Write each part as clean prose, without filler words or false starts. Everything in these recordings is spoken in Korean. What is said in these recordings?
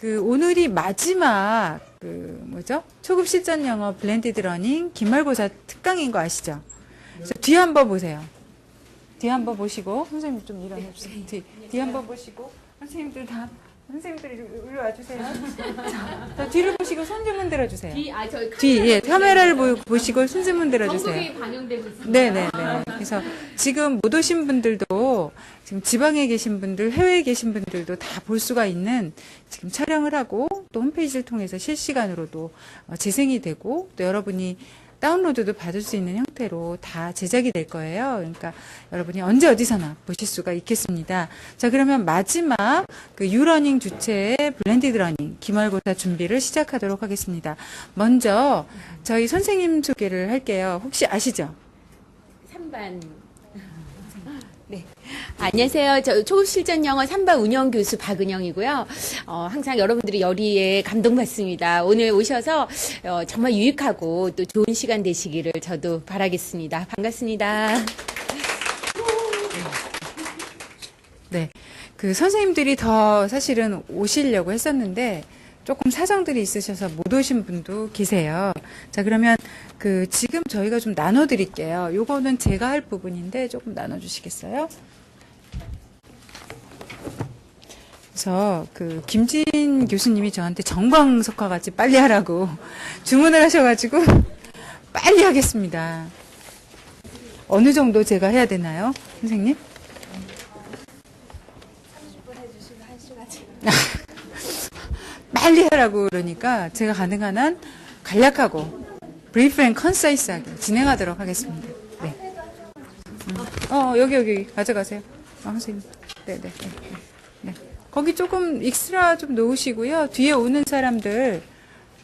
그 오늘이 마지막 그 뭐죠? 초급 실전 영어 블렌디드 러닝 기말고사 특강인 거 아시죠? 그래서 뒤 한번 보세요. 뒤 한번 보시고 선생님 좀 일어나 주세요. 뒤 한번 보시고 선생님들 다 선생님들 이리 와주세요. 자, 뒤를 보시고 손 좀 흔들어 주세요. 뒤, 예, 카메라를 보시고 손 좀 흔들어 주세요. 전국에 반영되고 있습니다. 네네네. 그래서 지금 못 오신 분들도 지금 지방에 계신 분들, 해외에 계신 분들도 다 볼 수가 있는 지금 촬영을 하고 또 홈페이지를 통해서 실시간으로도 재생이 되고 또 여러분이 다운로드도 받을 수 있는 형태로 다 제작이 될 거예요. 그러니까 여러분이 언제 어디서나 보실 수가 있겠습니다. 자, 그러면 마지막 그 유러닝 주체의 블렌디드 러닝 기말고사 준비를 시작하도록 하겠습니다. 먼저 저희 선생님 소개를 할게요. 혹시 아시죠? 3반. 네. 안녕하세요. 저 초급실전영어 3반 운영교수 박은영이고요. 항상 여러분들이 열의에 감동받습니다. 오늘 오셔서 정말 유익하고 또 좋은 시간 되시기를 저도 바라겠습니다. 반갑습니다. 네. 그 선생님들이 더 사실은 오시려고 했었는데 조금 사정들이 있으셔서 못 오신 분도 계세요. 자, 그러면 그 지금 저희가 좀 나눠 드릴게요. 요거는 제가 할 부분인데 조금 나눠 주시겠어요? 그래서 그 김진 교수님이 저한테 정광석화 같이 빨리 하라고 주문을 하셔가지고 빨리 하겠습니다. 어느 정도 제가 해야 되나요, 선생님? 30분 해주시면 1시간. 빨리 하라고 그러니까 제가 가능한 한 간략하고 brief and concise하게 진행하도록 하겠습니다. 네. 여기 가져가세요. 선생님. 네네. 네. 거기 조금 익스트라 좀 놓으시고요. 뒤에 오는 사람들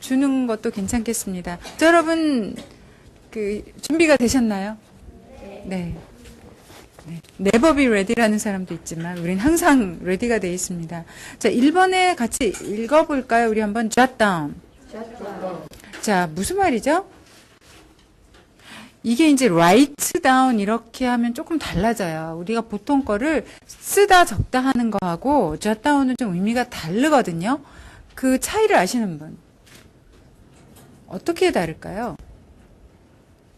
주는 것도 괜찮겠습니다. 자, 여러분 그 준비가 되셨나요? 네. Never be ready라는 사람도 있지만 우린 항상 ready가 되어 있습니다. 자, 1번에 같이 읽어볼까요? 우리 한번 jot down. 자, 무슨 말이죠? 이게 이제 write down 이렇게 하면 조금 달라져요. 우리가 보통 거를 쓰다 적다 하는 거하고 jot down은 좀 의미가 다르거든요. 그 차이를 아시는 분 어떻게 다를까요?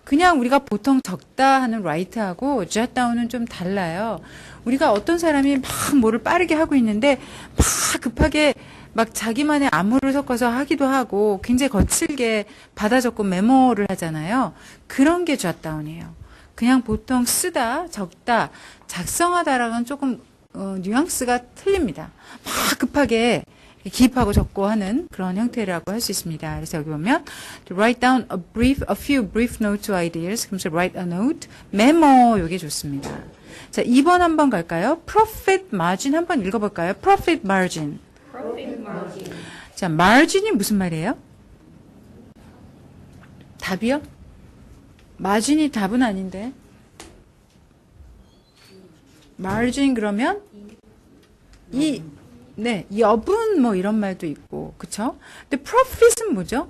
그냥 우리가 보통 적다 하는 write하고 jot down은 좀 달라요. 우리가 어떤 사람이 막 뭐를 빠르게 하고 있는데 막 급하게 막 자기만의 암호를 섞어서 하기도 하고 굉장히 거칠게 받아 적고 메모를 하잖아요. 그런 게 jot down이에요. 그냥 보통 쓰다, 적다, 작성하다랑은 조금 뉘앙스가 틀립니다. 막 급하게 기입하고 적고 하는 그런 형태라고 할 수 있습니다. 그래서 여기 보면 to write down a few brief notes to ideas. 그래서 write a note, 메모 요게 좋습니다. 자, 2번 한번 갈까요? profit margin 한번 읽어볼까요? profit margin. 자, margin이 무슨 말이에요? 답이요? margin이 답은 아닌데. margin 그러면 네, 여분 뭐 이런 말도 있고, 그쵸? 근데 profit은 뭐죠?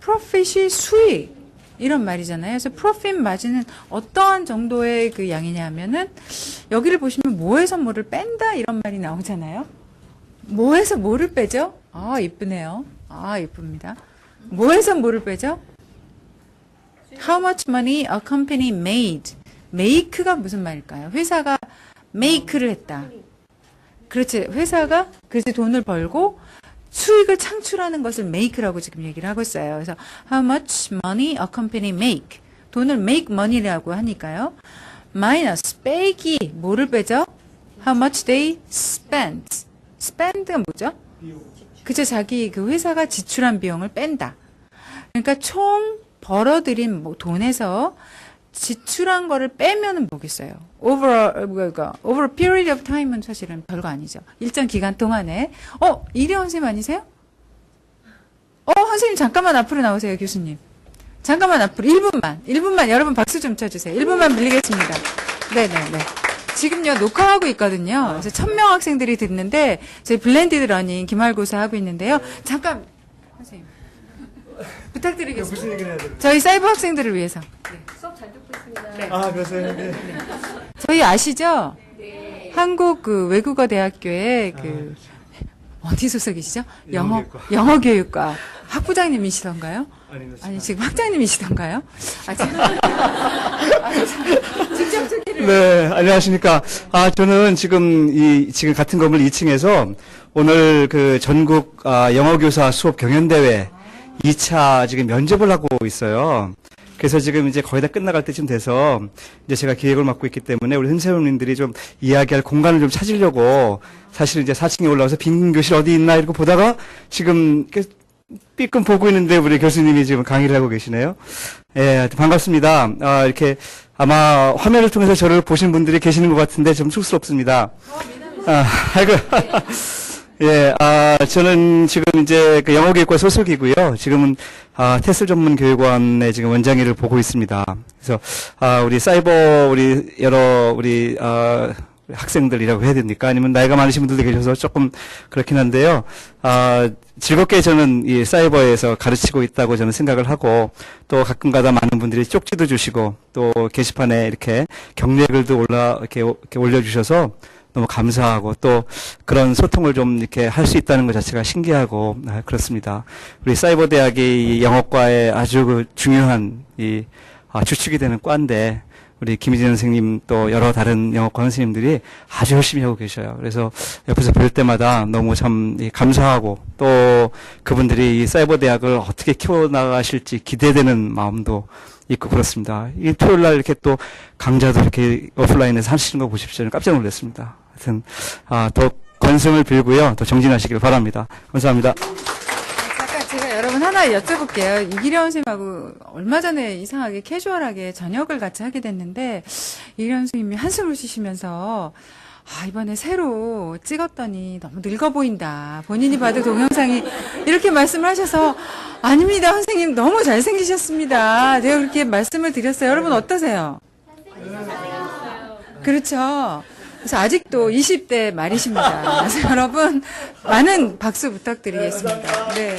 profit이 수익 이런 말이잖아요. 그래서 profit margin은 어떠한 정도의 그 양이냐면은 여기를 보시면 뭐에서 뭐를 뺀다 이런 말이 나오잖아요. 뭐에서 뭐를 빼죠? 아, 이쁘네요. 아, 이쁩니다. 뭐에서 뭐를 빼죠? How much money a company made. make가 무슨 말일까요? 회사가 make를 했다. 그렇지. 회사가 그렇지 돈을 벌고 수익을 창출하는 것을 make라고 지금 얘기를 하고 있어요. 그래서 how much money a company make. 돈을 make money라고 하니까요. minus 빼기 뭐를 빼죠? how much they spent. spend가 뭐죠? 그죠. 자기 그 회사가 지출한 비용을 뺀다. 그러니까 총 벌어들인 뭐 돈에서 지출한 거를 빼면은 뭐겠어요? over a period of time은 사실은 별거 아니죠. 일정 기간 동안에. 이대원 선생님 아니세요? 선생님 잠깐만 앞으로 나오세요, 교수님. 잠깐만 앞으로 1분만 여러분 박수 좀 쳐주세요. 1분만 빌리겠습니다. 네네네. 지금요 녹화하고 있거든요. 그래서 1000명 학생들이 듣는데 저희 블렌디드 러닝 기말고사 하고 있는데요. 잠깐 선생님 부탁드리겠습니다. 무슨 얘기를 해야 돼요? 저희 사이버 학생들을 위해서. 수업 잘 듣고 있습니다. 네. 아, 그러세요? 네. 저희 아시죠? 네. 한국 그 외국어 대학교의 그 어디 소속이시죠? 영어교육과. 영어교육과. 학부장님이시던가요? 아닙니다. 아니, 지금 학장님이시던가요? 아, 직접 소개를. 네, 안녕하십니까. 저는 지금 같은 건물 2층에서 오늘 그 전국 영어교사 수업 경연대회 2차 지금 면접을 하고 있어요. 그래서 지금 이제 거의 다 끝나갈 때쯤 돼서 이제 제가 기획을 맡고 있기 때문에 우리 선생님들이 좀 이야기할 공간을 좀 찾으려고 사실 이제 4층에 올라와서 빈 교실 어디 있나 이러고 보다가 지금 삐끔 보고 있는데 우리 교수님이 지금 강의를 하고 계시네요. 예, 반갑습니다. 이렇게 아마 화면을 통해서 저를 보신 분들이 계시는 것 같은데 좀 쑥스럽습니다. 아이고. 예, 저는 지금 이제 그 영어교육과 소속이고요. 지금은, 테슬 전문 교육원에 지금 원장일을 보고 있습니다. 그래서, 우리 사이버, 우리 학생들이라고 해야 됩니까? 아니면 나이가 많으신 분들도 계셔서 조금 그렇긴 한데요. 즐겁게 저는 이 사이버에서 가르치고 있다고 저는 생각을 하고 또 가끔가다 많은 분들이 쪽지도 주시고 또 게시판에 이렇게 격려의 글도 이렇게 올려주셔서 너무 감사하고 또 그런 소통을 좀 이렇게 할 수 있다는 것 자체가 신기하고 그렇습니다. 우리 사이버 대학이 이 영어과의 아주 그 중요한 주축이 되는 과인데 우리 김희진 선생님 또 여러 다른 영어과 선생님들이 아주 열심히 하고 계셔요. 그래서 옆에서 볼 때마다 너무 참 감사하고 또 그분들이 이 사이버 대학을 어떻게 키워나가실지 기대되는 마음도 있고 그렇습니다. 이 토요일 날 이렇게 또 강좌도 이렇게 오프라인에서 하시는 거 보십시오. 깜짝 놀랐습니다. 하여튼, 더 건승을 빌고요. 더 정진하시길 바랍니다. 감사합니다. 잠깐 제가 여러분 하나 여쭤볼게요. 이기련 선생님하고 얼마 전에 이상하게 캐주얼하게 저녁을 같이 하게 됐는데, 이기련 선생님이 한숨을 쉬시면서, 이번에 새로 찍었더니 너무 늙어 보인다. 본인이 봐도 동영상이 이렇게 말씀을 하셔서, 아닙니다. 선생님 너무 잘생기셨습니다. 제가 그렇게 말씀을 드렸어요. 여러분 어떠세요? 그렇죠. 그래서 아직도 20대 말이십니다. 그래서 여러분 많은 박수 부탁드리겠습니다. 네.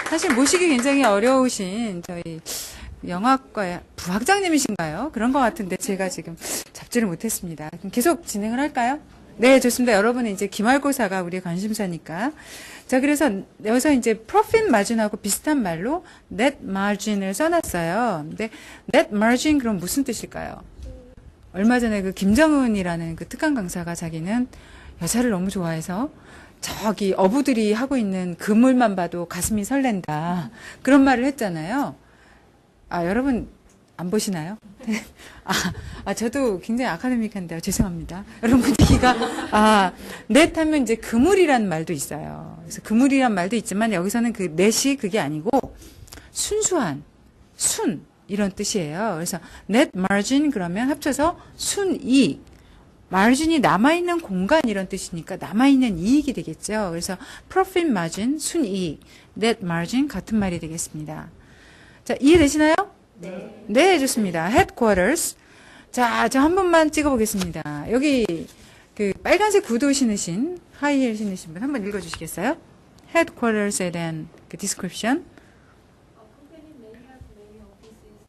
사실 모시기 굉장히 어려우신 저희 영화과 부학장님이신가요? 그런 것 같은데 제가 지금 잡지를 못했습니다. 그럼 계속 진행을 할까요? 네, 좋습니다. 여러분은 이제 기말고사가 우리의 관심사니까. 자, 그래서 여기서 이제 profit margin하고 비슷한 말로 net margin을 써놨어요. 근데 net margin 그럼 무슨 뜻일까요? 얼마 전에 그 김정은이라는 그 특강 강사가 자기는 여자를 너무 좋아해서 저기 어부들이 하고 있는 그물만 봐도 가슴이 설렌다. 그런 말을 했잖아요. 여러분 안 보시나요? 저도 굉장히 아카데믹한데요. 죄송합니다. 여러분 분위기가 넷 하면 이제 그물이란 말도 있어요. 그래서 그물이란 말도 있지만 여기서는 그 넷이 그게 아니고 순수한 순 이런 뜻이에요. 그래서 net margin 그러면 합쳐서 순이익. margin이 남아있는 공간 이런 뜻이니까 남아있는 이익이 되겠죠. 그래서 profit margin 순이익, net margin 같은 말이 되겠습니다. 자, 이해되시나요? 네. 네, 좋습니다. headquarters. 자, 저 한 번만 찍어보겠습니다. 여기 그 빨간색 구두 신으신 하이힐 신으신 분 한번 읽어주시겠어요? headquarters에 대한 그 description. Company may have many offices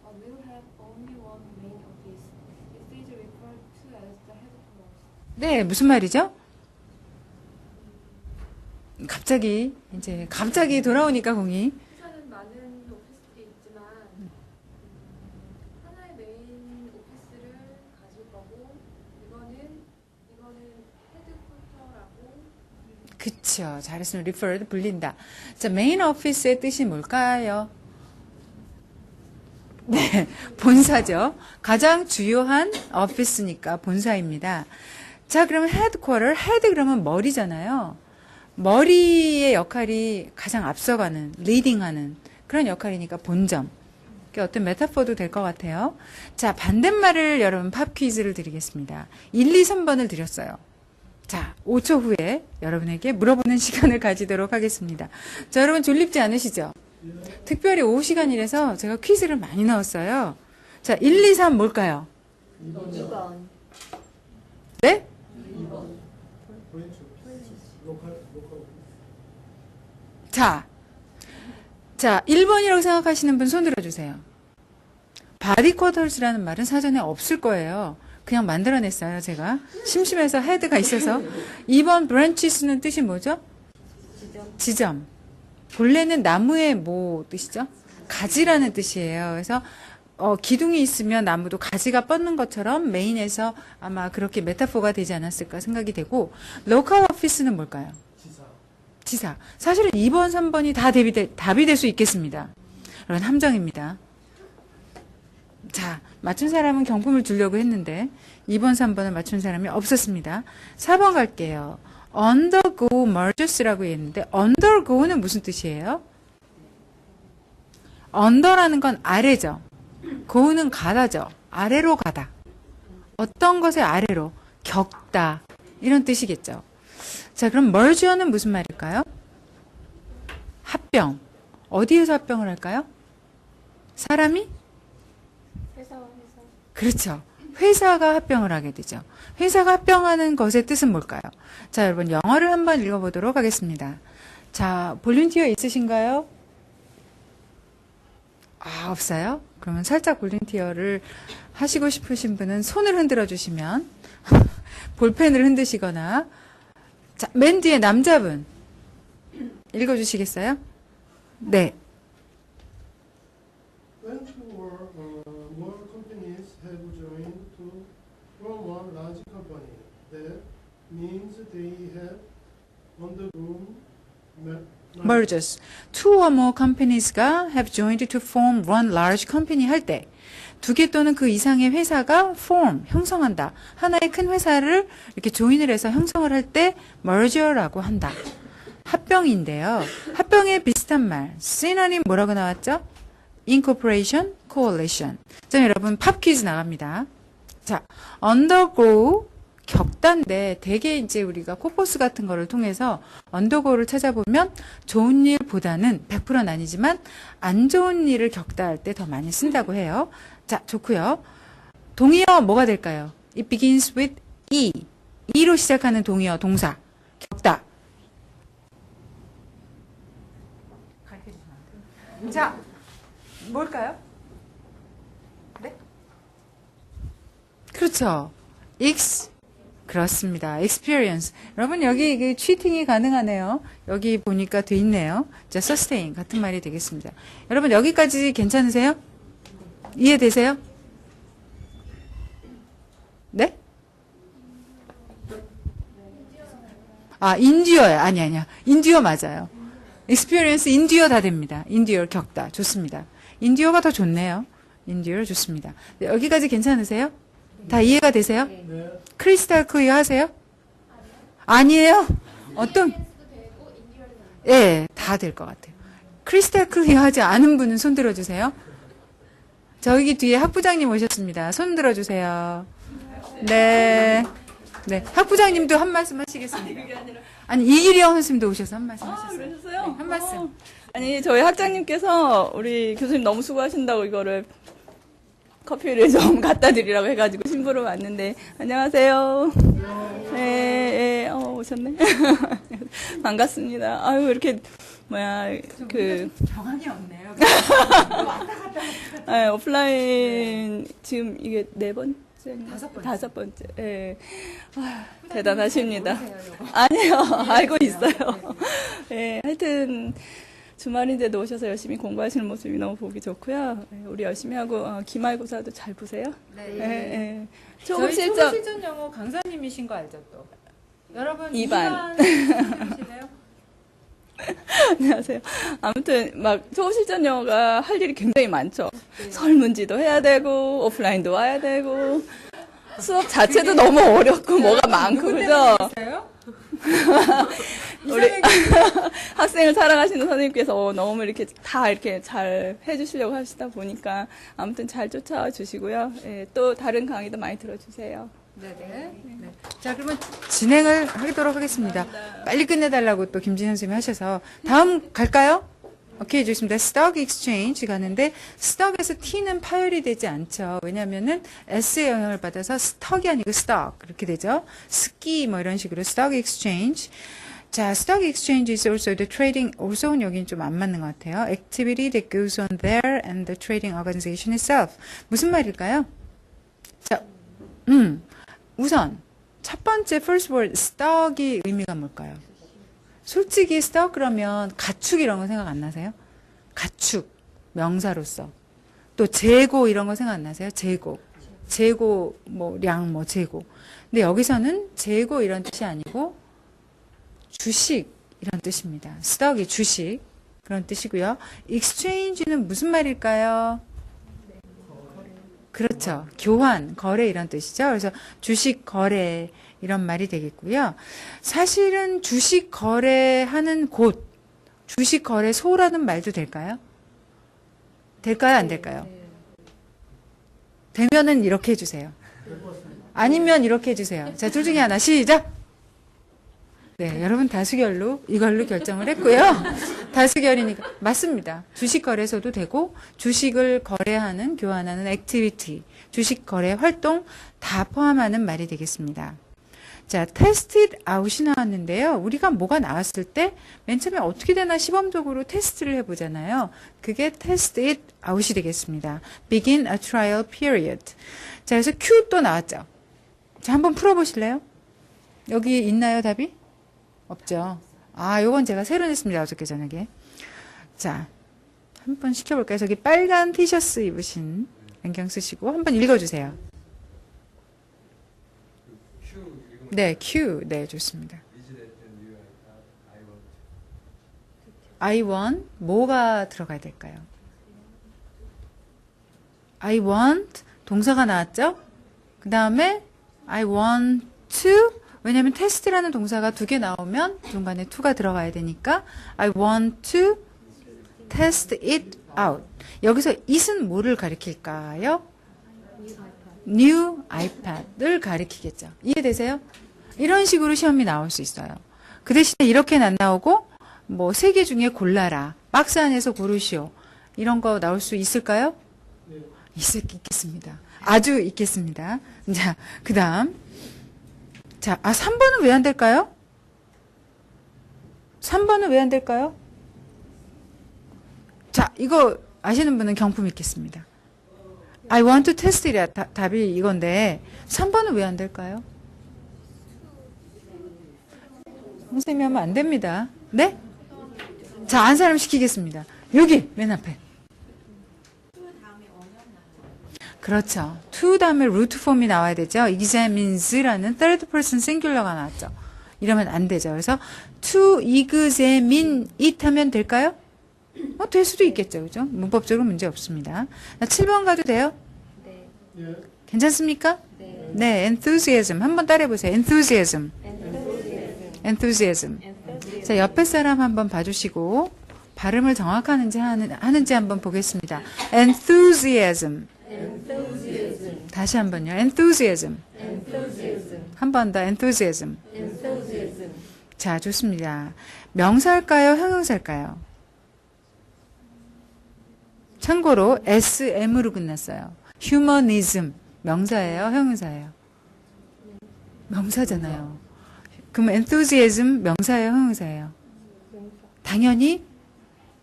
or will have only one main office. It is referred to as the headquarters. 네, 무슨 말이죠? 갑자기 돌아오니까 공이. 회사는 많은 오피스들이 있지만 하나의 메인 오피스를 가질 거고 이거는 헤드쿼터라고. 그쵸. 잘했으면 referred 불린다. 자, 메인 오피스의 뜻이 뭘까요? 네, 본사죠. 가장 주요한 오피스니까 본사입니다. 자, 그러면 헤드쿼터, 헤드 그러면 머리잖아요. 머리의 역할이 가장 앞서가는, 리딩하는 그런 역할이니까 본점. 어떤 메타포도 될 것 같아요. 자, 반대말을 여러분 팝 퀴즈를 드리겠습니다. 1, 2, 3번을 드렸어요. 자, 5초 후에 여러분에게 물어보는 시간을 가지도록 하겠습니다. 자, 여러분 졸립지 않으시죠? 특별히 오후 시간이라서 제가 퀴즈를 많이 넣었어요. 자, 1, 2, 3 뭘까요? 2번. 네? 자, 1번이라고 생각하시는 분 손 들어주세요. 바디 쿼터스라는 말은 사전에 없을 거예요. 그냥 만들어냈어요, 제가. 심심해서 헤드가 있어서. 2번 branches는 뜻이 뭐죠? 지점. 본래는 나무의 뭐 뜻이죠? 가지라는 뜻이에요. 그래서 기둥이 있으면 나무도 가지가 뻗는 것처럼 메인에서 아마 그렇게 메타포가 되지 않았을까 생각이 되고, local office는 뭘까요? 지사. 사실은 2번, 3번이 다 답이 될 수 있겠습니다. 그런 함정입니다. 자, 맞춘 사람은 경품을 주려고 했는데 2번, 3번을 맞춘 사람이 없었습니다. 4번 갈게요. undergo mergers라고 했는데 undergo는 무슨 뜻이에요? under라는 건 아래죠. go는 가다죠. 아래로 가다. 어떤 것의 아래로 겪다 이런 뜻이겠죠. 자, 그럼 merger는 무슨 말일까요? 합병. 어디에서 합병을 할까요? 사람이? 회사. 그렇죠. 회사가 합병을 하게 되죠. 회사가 합병하는 것의 뜻은 뭘까요? 자, 여러분 영어를 한번 읽어보도록 하겠습니다. 자, 볼런티어 있으신가요? 아, 없어요? 그러면 살짝 볼런티어를 하시고 싶으신 분은 손을 흔들어 주시면 볼펜을 흔드시거나. 자, 맨 뒤에 남자분 읽어주시겠어요? 네. When two or more companies have joined to form one large company, that means they have undergone mergers. Two or more companies가 have joined to form one large company 할 때, 두 개 또는 그 이상의 회사가 form, 형성한다. 하나의 큰 회사를 이렇게 조인을 해서 형성을 할 때 merger라고 한다. 합병인데요. 합병에 비슷한 말, 시노님 뭐라고 나왔죠? incorporation, coalition. 자, 여러분 팝 퀴즈 나갑니다. 자, undergo 겪다인데 되게 이제 우리가 코포스 같은 거를 통해서 undergo를 찾아보면 좋은 일보다는 100%는 아니지만 안 좋은 일을 겪다 할 때 더 많이 쓴다고 해요. 자, 좋고요. 동의어 뭐가 될까요? It begins with E. E로 시작하는 동의어 동사. 겪다. 자, 뭘까요? 네? 그렇죠. 그렇습니다. experience. 여러분 여기 그 치팅이 가능하네요. 여기 보니까 돼 있네요. 자, sustain 같은 말이 되겠습니다. 여러분 여기까지 괜찮으세요? 이해되세요? 네? 아, endure. 아니야. endure 맞아요. experience, endure 다 됩니다. endure 겪다. 좋습니다. endure가 더 좋네요. endure 좋습니다. 네, 여기까지 괜찮으세요? 다 이해가 되세요? 네. 크리스탈 클리어 하세요? 아니에요? 어떤? 예, 다 될 것 같아요. 크리스탈 클리어 하지 않은 분은 손 들어주세요. 저기 뒤에 학부장님 오셨습니다. 손 들어주세요. 네. 네. 학부장님도 한 말씀 하시겠습니다. 아니, 이기령 선생님도 오셔서 한 말씀 하셨어요. 그러셨어요? 네, 한 말씀. 아니, 저희 학장님께서 우리 교수님 너무 수고하신다고 이거를 커피를 좀 갖다 드리라고 해가지고 심부름 왔는데, 안녕하세요. 네, 오셨네. 반갑습니다. 아유, 이렇게, 경황이 없네요. 네, 오프라인, 지금 이게 네 번째? 다섯 번째. 예. 아, 대단하십니다. 아니요, 알고 있어요. 예, 하여튼, 주말인데도 오셔서 열심히 공부하시는 모습이 너무 보기 좋고요. 예, 우리 열심히 하고, 기말고사도 잘 보세요. 네. 예, 예. 저희 초급실전, 초급실전 영어 강사님이신 거 알죠, 또? 여러분, 2반. 2반이시네요? 안녕하세요. 아무튼, 초급실전 영어가 할 일이 굉장히 많죠. 설문지도 해야 되고, 오프라인도 와야 되고, 수업 자체도 너무 어렵고, 뭐가 많고, 그죠? 우리 학생을 사랑하시는 선생님께서 너무 이렇게 다 이렇게 잘 해주시려고 하시다 보니까 아무튼 잘 쫓아와 주시고요. 예, 또 다른 강의도 많이 들어주세요. 네네. 네. 자, 그러면 진행을 하도록 하겠습니다. 빨리 끝내달라고 또 김진현 선생님이 하셔서. 다음 갈까요? 오케이, 좋습니다. stock exchange 가는데, stock에서 T는 파열이 되지 않죠. 왜냐면은 S의 영향을 받아서 stock이 아니고 stock. 그렇게 되죠. 스키, 뭐 이런 식으로 stock exchange. 자, stock exchange is also the trading, also는 여기는 좀 안 맞는 것 같아요. activity that goes on there and the trading organization itself. 무슨 말일까요? 자, 우선 첫 번째 first word stuck이 의미가 뭘까요? 솔직히 stuck 그러면 가축 이런 거 생각 안 나세요? 가축 명사로서 또 재고 이런 거 생각 안 나세요? 재고 뭐 량 뭐 재고. 근데 여기서는 재고 이런 뜻이 아니고 주식 이런 뜻입니다. stuck이 주식 그런 뜻이고요. exchange는 무슨 말일까요? 그렇죠. 교환, 거래 이런 뜻이죠. 그래서 주식 거래 이런 말이 되겠고요. 사실은 주식 거래하는 곳, 주식 거래소라는 말도 될까요? 될까요? 안 될까요? 되면은 이렇게 해주세요. 아니면 이렇게 해주세요. 자, 둘 중에 하나 시작. 네, 여러분 다수결로 이걸로 결정을 했고요. 다수결이니까 맞습니다. 주식 거래소도 되고 주식을 거래하는 교환하는 액티비티, 주식 거래 활동 다 포함하는 말이 되겠습니다. 자, tested out이 나왔는데요. 우리가 뭐가 나왔을 때 맨 처음에 어떻게 되나 시범적으로 테스트를 해보잖아요. 그게 tested out이 되겠습니다. begin a trial period. 자, 그래서 Q 또 나왔죠. 자, 한번 풀어보실래요? 여기 있나요, 답이? 없죠. 아, 요건 제가 새로 냈습니다. 어저께 저녁에. 자, 한번 시켜볼까요? 저기 빨간 티셔츠 입으신 안경 쓰시고 한번 읽어주세요. 네, Q. 네, 좋습니다. I want, 뭐가 들어가야 될까요? I want, 동사가 나왔죠? 그 다음에 I want to, 왜냐하면 테스트라는 동사가 두 개 나오면 중간에 to가 들어가야 되니까 I want to test it out. 여기서 it은 뭐를 가리킬까요? New iPad을 가리키겠죠. 이해되세요? 이런 식으로 시험이 나올 수 있어요. 그 대신에 이렇게는 안 나오고 뭐 세 개 중에 골라라. 박스 안에서 고르시오. 이런 거 나올 수 있을까요? 있겠습니다. 아주 있겠습니다. 자, 그 다음. 자, 3번은 왜 안 될까요? 3번은 왜 안 될까요? 자, 이거 아시는 분은 경품 있겠습니다. I want to test it. 답이 이건데 3번은 왜 안 될까요? 선생님이 하면 안 됩니다. 네? 자, 안 사람 시키겠습니다. 여기 맨 앞에. 그렇죠. to 다음에 root form이 나와야 되죠. examines라는 third person singular가 나왔죠. 이러면 안 되죠. 그래서 to examine it 하면 될까요? 될 수도 있겠죠. 그죠? 문법적으로 문제 없습니다. 7번 가도 돼요? 네. 예. 괜찮습니까? 네. 네, enthusiasm. 한번 따라해보세요. enthusiasm. enthusiasm. 자, 옆에 사람 한번 봐주시고 발음을 정확하는지 하는지 한번 보겠습니다. enthusiasm. 다시 한번요. enthusiasm. 한 번 더 enthusiasm. 자, 좋습니다. 명사일까요? 형용사일까요? 참고로 SM으로 끝났어요. humanism. 명사예요? 형용사예요? 명사잖아요. 그럼 enthusiasm 명사예요? 형용사예요? 당연히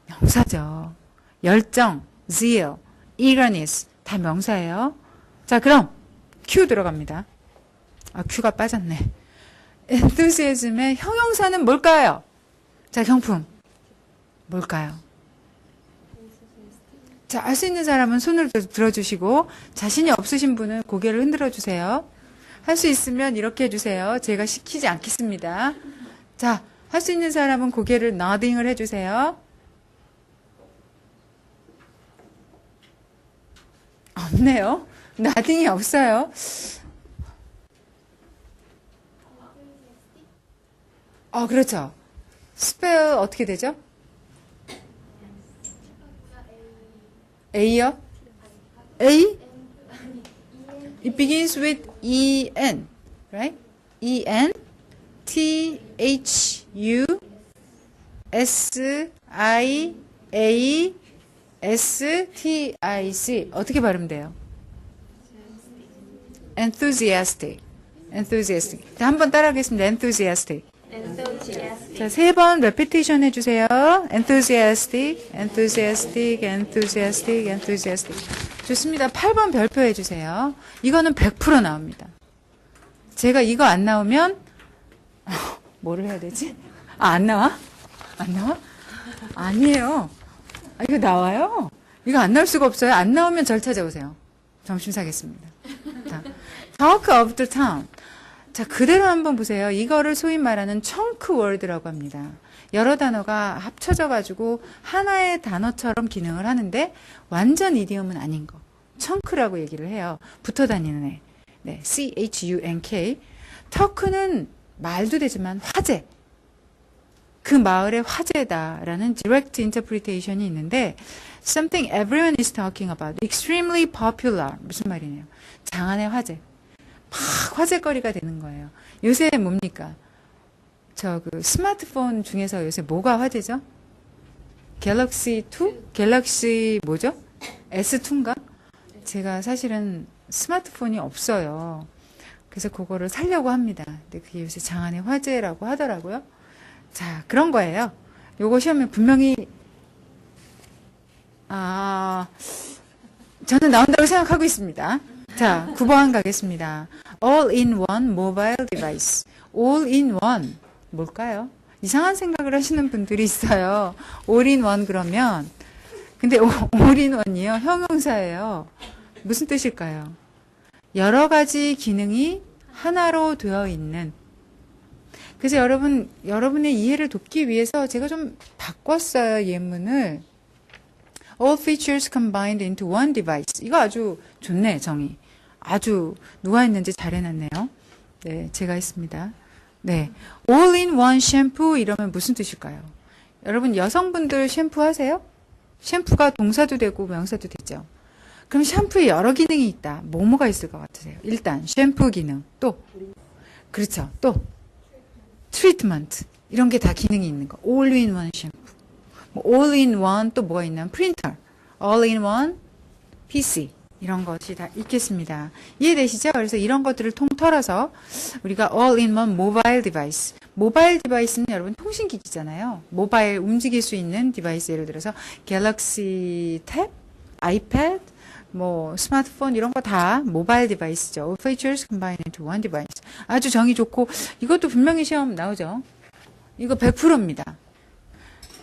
명사죠. 열정, zeal, eagerness 다 명사예요. 자, 그럼 Q 들어갑니다. Q가 빠졌네. enthusiasm의 형용사는 뭘까요? 자, 경품. 뭘까요? 자, 알 수 있는 사람은 손을 들어주시고 자신이 없으신 분은 고개를 흔들어 주세요. 할 수 있으면 이렇게 해주세요. 제가 시키지 않겠습니다. 자, 할 수 있는 사람은 고개를 nodding을 해주세요. 없네요. nodding이 없어요. 그렇죠. 스펠 어떻게 되죠? A요? A? It begins with E-N, right? E-N, T-H-U, S-I-A, S-T-I-C. 어떻게 발음돼요? enthusiastic. enthusiastic. 자, 한번 따라하겠습니다. enthusiastic. 자, 3번 repetition 해주세요. enthusiastic, enthusiastic, enthusiastic, enthusiastic. 좋습니다. 8번 별표해 주세요. 이거는 100% 나옵니다. 제가 이거 안 나오면 뭐를 해야 되지? 안 나와? 안 나와? 아니에요. 이거 나와요. 이거 안 나올 수가 없어요. 안 나오면 절 찾아오세요. 점심 사겠습니다. 자, Talk of the town. 자, 그대로 한번 보세요. 이거를 소위 말하는 청크 월드라고 합니다. 여러 단어가 합쳐져 가지고 하나의 단어처럼 기능을 하는데 완전 이디엄은 아닌 거. 청크라고 얘기를 해요. 붙어 다니는 애. 네, CHUNK. 터크는 말도 되지만 화제. 그 마을의 화제다라는 direct interpretation이 있는데 something everyone is talking about. extremely popular. 무슨 말이네요. 장안의 화제. 막 화제거리가 되는 거예요. 요새 뭡니까? 저 그 스마트폰 중에서 요새 뭐가 화제죠? 갤럭시 2? 갤럭시 뭐죠? S2인가? 제가 사실은 스마트폰이 없어요. 그래서 그거를 사려고 합니다. 근데 그게 요새 장안의 화제라고 하더라고요. 자, 그런 거예요. 요거 시험에 분명히 저는 나온다고 생각하고 있습니다. 자, 9번 가겠습니다. All-in-one mobile device. All-in-one. 뭘까요? 이상한 생각을 하시는 분들이 있어요. All-in-one 그러면. 근데 All-in-one이요. 형용사예요. 무슨 뜻일까요? 여러 가지 기능이 하나로 되어 있는. 그래서 여러분의 이해를 돕기 위해서 제가 좀 바꿨어요. 예문을. All features combined into one device. 이거 아주 좋네, 정의. 아주 누가 했는지 잘 해놨네요. 네, 제가 했습니다. 네. All in one shampoo 이러면 무슨 뜻일까요? 여러분 여성분들 샴푸 하세요? 샴푸가 동사도 되고 명사도 되죠. 그럼 샴푸에 여러 기능이 있다. 뭐가 있을 것 같으세요? 일단 샴푸 기능. 또 그렇죠. 또 트리트먼트. 이런 게 다 기능이 있는 거. All in one 샴푸. 뭐 all in one 또 뭐가 있냐면 프린터. All in one PC. 이런 것이 다 있겠습니다. 이해되시죠? 그래서 이런 것들을 통틀어서 우리가 all-in-one mobile device. 모바일 디바이스는 여러분 통신기기잖아요. 모바일 움직일 수 있는 디바이스 예를 들어서 갤럭시 탭, 아이패드, 뭐 스마트폰 이런 거 다 모바일 디바이스죠. All features combined into one device. 아주 정의 좋고 이것도 분명히 시험 나오죠. 이거 100%입니다.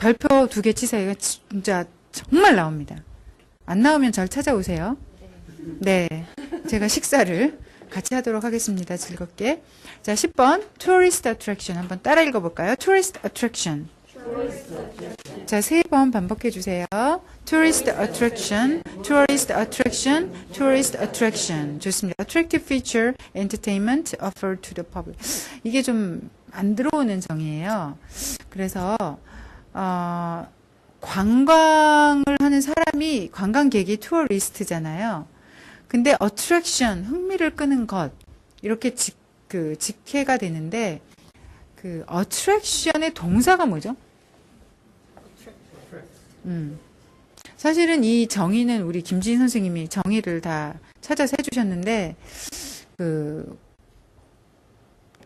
별표 2개 치세요. 진짜 정말 나옵니다. 안 나오면 절 찾아오세요. 네, 제가 식사를 같이 하도록 하겠습니다. 즐겁게. 자, 10번 tourist attraction 한번 따라 읽어볼까요? tourist attraction. 자, 3번 반복해 주세요. tourist attraction, tourist attraction, tourist attraction. 좋습니다. attractive feature, entertainment offered to the public. 이게 좀 안 들어오는 정의예요. 그래서 관광을 하는 사람이 관광객이 투어리스트잖아요. 근데 attraction, 흥미를 끄는 것 이렇게 직해가 되는데 그 attraction의 동사가 뭐죠? 사실은 이 정의는 우리 김지인 선생님이 정의를 다 찾아서 해주셨는데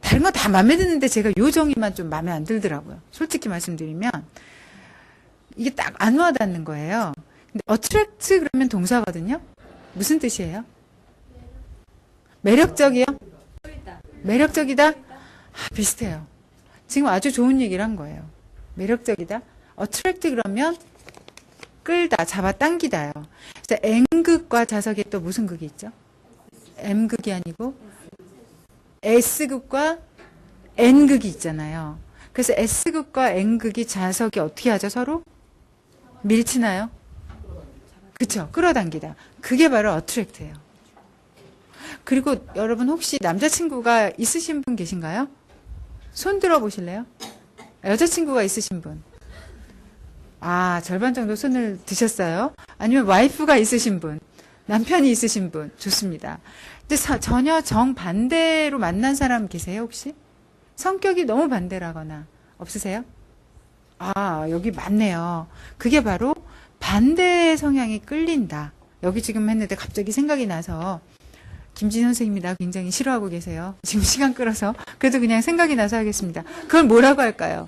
다른 거 다 마음에 드는데 제가 요 정의만 좀 마음에 안 들더라고요. 솔직히 말씀드리면 이게 딱 안 와닿는 거예요. 근데 attract 그러면 동사거든요. 무슨 뜻이에요? 매력적이요? 매력적이다? 비슷해요. 지금 아주 좋은 얘기를 한 거예요. 매력적이다? attract 그러면 끌다, 잡아당기다요. 그래서 N극과 자석에 또 무슨 극이 있죠? M극이 아니고 S극과 N극이 있잖아요. 그래서 S극과 N극이 자석이 어떻게 하죠? 서로? 밀치나요? 그쵸? 끌어당기다. 그게 바로 attract예요. 그리고 여러분 혹시 남자친구가 있으신 분 계신가요? 손 들어 보실래요? 여자친구가 있으신 분. 절반 정도 손을 드셨어요. 아니면 와이프가 있으신 분, 남편이 있으신 분. 좋습니다. 근데 전혀 정반대로 만난 사람 계세요, 혹시? 성격이 너무 반대라거나 없으세요? 여기 맞네요. 그게 바로 반대의 성향이 끌린다. 여기 지금 했는데 갑자기 생각이 나서 김진 선생님이 나 굉장히 싫어하고 계세요. 지금 시간 끌어서. 그래도 그냥 생각이 나서 하겠습니다. 그걸 뭐라고 할까요?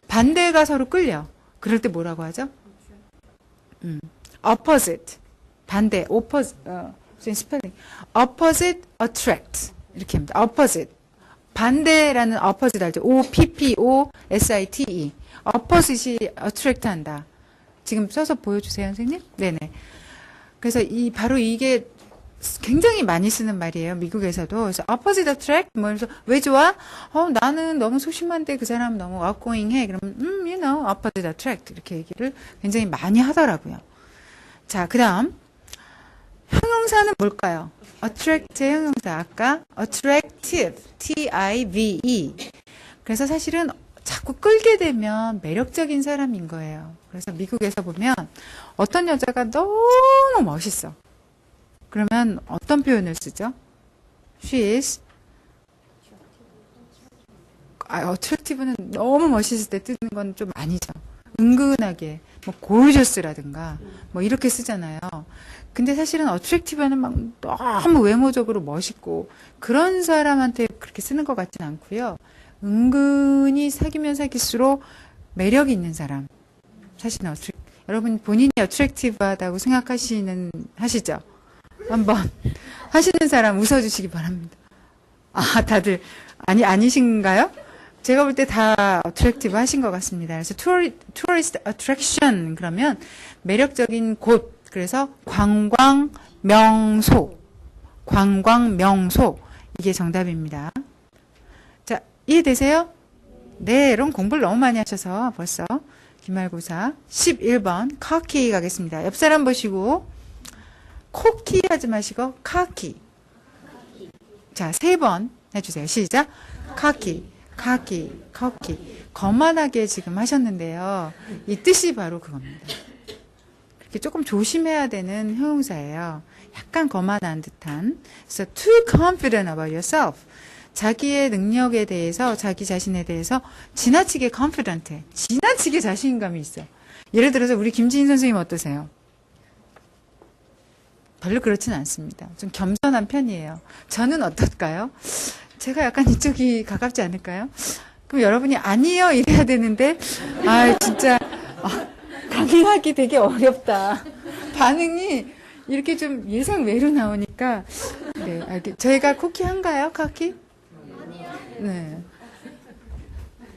반대가 서로 끌려. 그럴 때 뭐라고 하죠? opposite. 반대, 스펠링. opposite attract. 이렇게 합니다. opposite. 반대라는 opposite 알죠? OPPOSITE. opposite이 attract 한다. 지금 써서 보여주세요, 선생님. 네네. 그래서 바로 이게 굉장히 많이 쓰는 말이에요. 미국에서도. 그래서 opposite attract, 뭐, 그래서 왜 좋아? 나는 너무 소심한데 그 사람은 너무 outgoing 해. 그러면, you know, opposite attract. 이렇게 얘기를 굉장히 많이 하더라고요. 자, 그 다음. 형용사는 뭘까요? attract의 형용사. 아까 attractive. T-I-V-E. 그래서 사실은 자꾸 끌게 되면 매력적인 사람인 거예요. 그래서 미국에서 보면 어떤 여자가 너무 멋있어. 그러면 어떤 표현을 쓰죠? She is attractive는 너무 멋있을 때 뜨는 건 좀 아니죠. 은근하게 뭐 gorgeous라든가 뭐 이렇게 쓰잖아요. 근데 사실은 attractive는 막 너무 외모적으로 멋있고 그런 사람한테 그렇게 쓰는 것 같진 않고요. 은근히 사귀면 사귈수록 매력이 있는 사람. 사실은 여러분 본인이 attractive하다고 하시죠? 한번 하시는 사람 웃어주시기 바랍니다. 다들 아니신가요? 제가 볼 때 다 attractive 하신 것 같습니다. 그래서 tourist attraction 그러면 매력적인 곳. 그래서 관광 명소 이게 정답입니다. 자, 이해되세요? 네, 여러분 공부를 너무 많이 하셔서 벌써 기말고사 11번 cocky 가겠습니다. 옆 사람 보시고 코키 하지 마시고 카키. 자, 3번 해주세요. 시작. 카키. 거만하게 지금 하셨는데요. 이 뜻이 바로 그겁니다. 이렇게 조금 조심해야 되는 형용사예요. 약간 거만한 듯한. 그래서 too confident about yourself. 자기의 능력에 대해서, 자기 자신에 대해서 지나치게 confident해. 지나치게 자신감이 있어. 예를 들어서 우리 김지인 선생님 어떠세요? 별로 그렇진 않습니다. 좀 겸손한 편이에요. 저는 어떨까요? 제가 약간 이쪽이 가깝지 않을까요? 그럼 여러분이 아니에요 이래야 되는데 진짜 강의하기 되게 어렵다. 반응이 이렇게 좀 예상 외로 나오니까 네, 저희가 코키한가요? 카키? 아니요.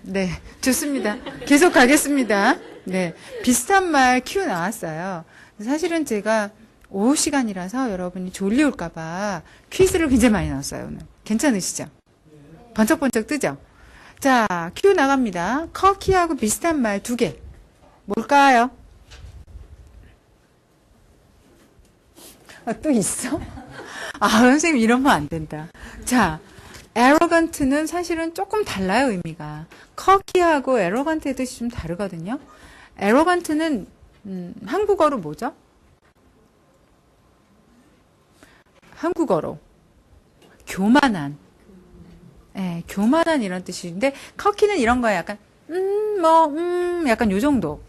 네, 좋습니다. 계속 가겠습니다. 네, 비슷한 말 Q 나왔어요. 사실은 제가 오후 시간이라서 여러분이 졸리울까봐 퀴즈를 굉장히 많이 넣었어요, 오늘. 괜찮으시죠? 번쩍번쩍 뜨죠? 자, 큐 나갑니다. 커키하고 비슷한 말 2개. 뭘까요? 또 있어? 선생님 이러면 안 된다. 자, arrogant는 사실은 조금 달라요, 의미가. 커키하고 arrogant의 뜻이 좀 다르거든요. arrogant는 한국어로 뭐죠? 한국어로 교만한. 네, 교만한 이런 뜻인데 커키는 이런 거예요. 약간 약간 요 정도.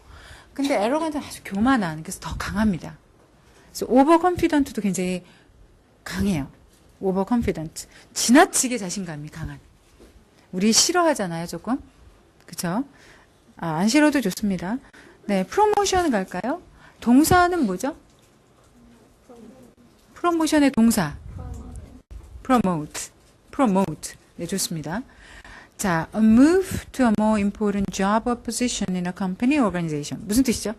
근데 arrogant는 아주 교만한. 그래서 더 강합니다. 그래서 overconfident도 굉장히 강해요. overconfident. 지나치게 자신감이 강한. 우리 싫어하잖아요, 조금. 그쵸? 안 싫어도 좋습니다. 네, 프로모션 갈까요? 동사는 뭐죠? 프로모션의 동사. promote. 네, 좋습니다. 자, a move to a more important job or position in a company or organization. 무슨 뜻이죠?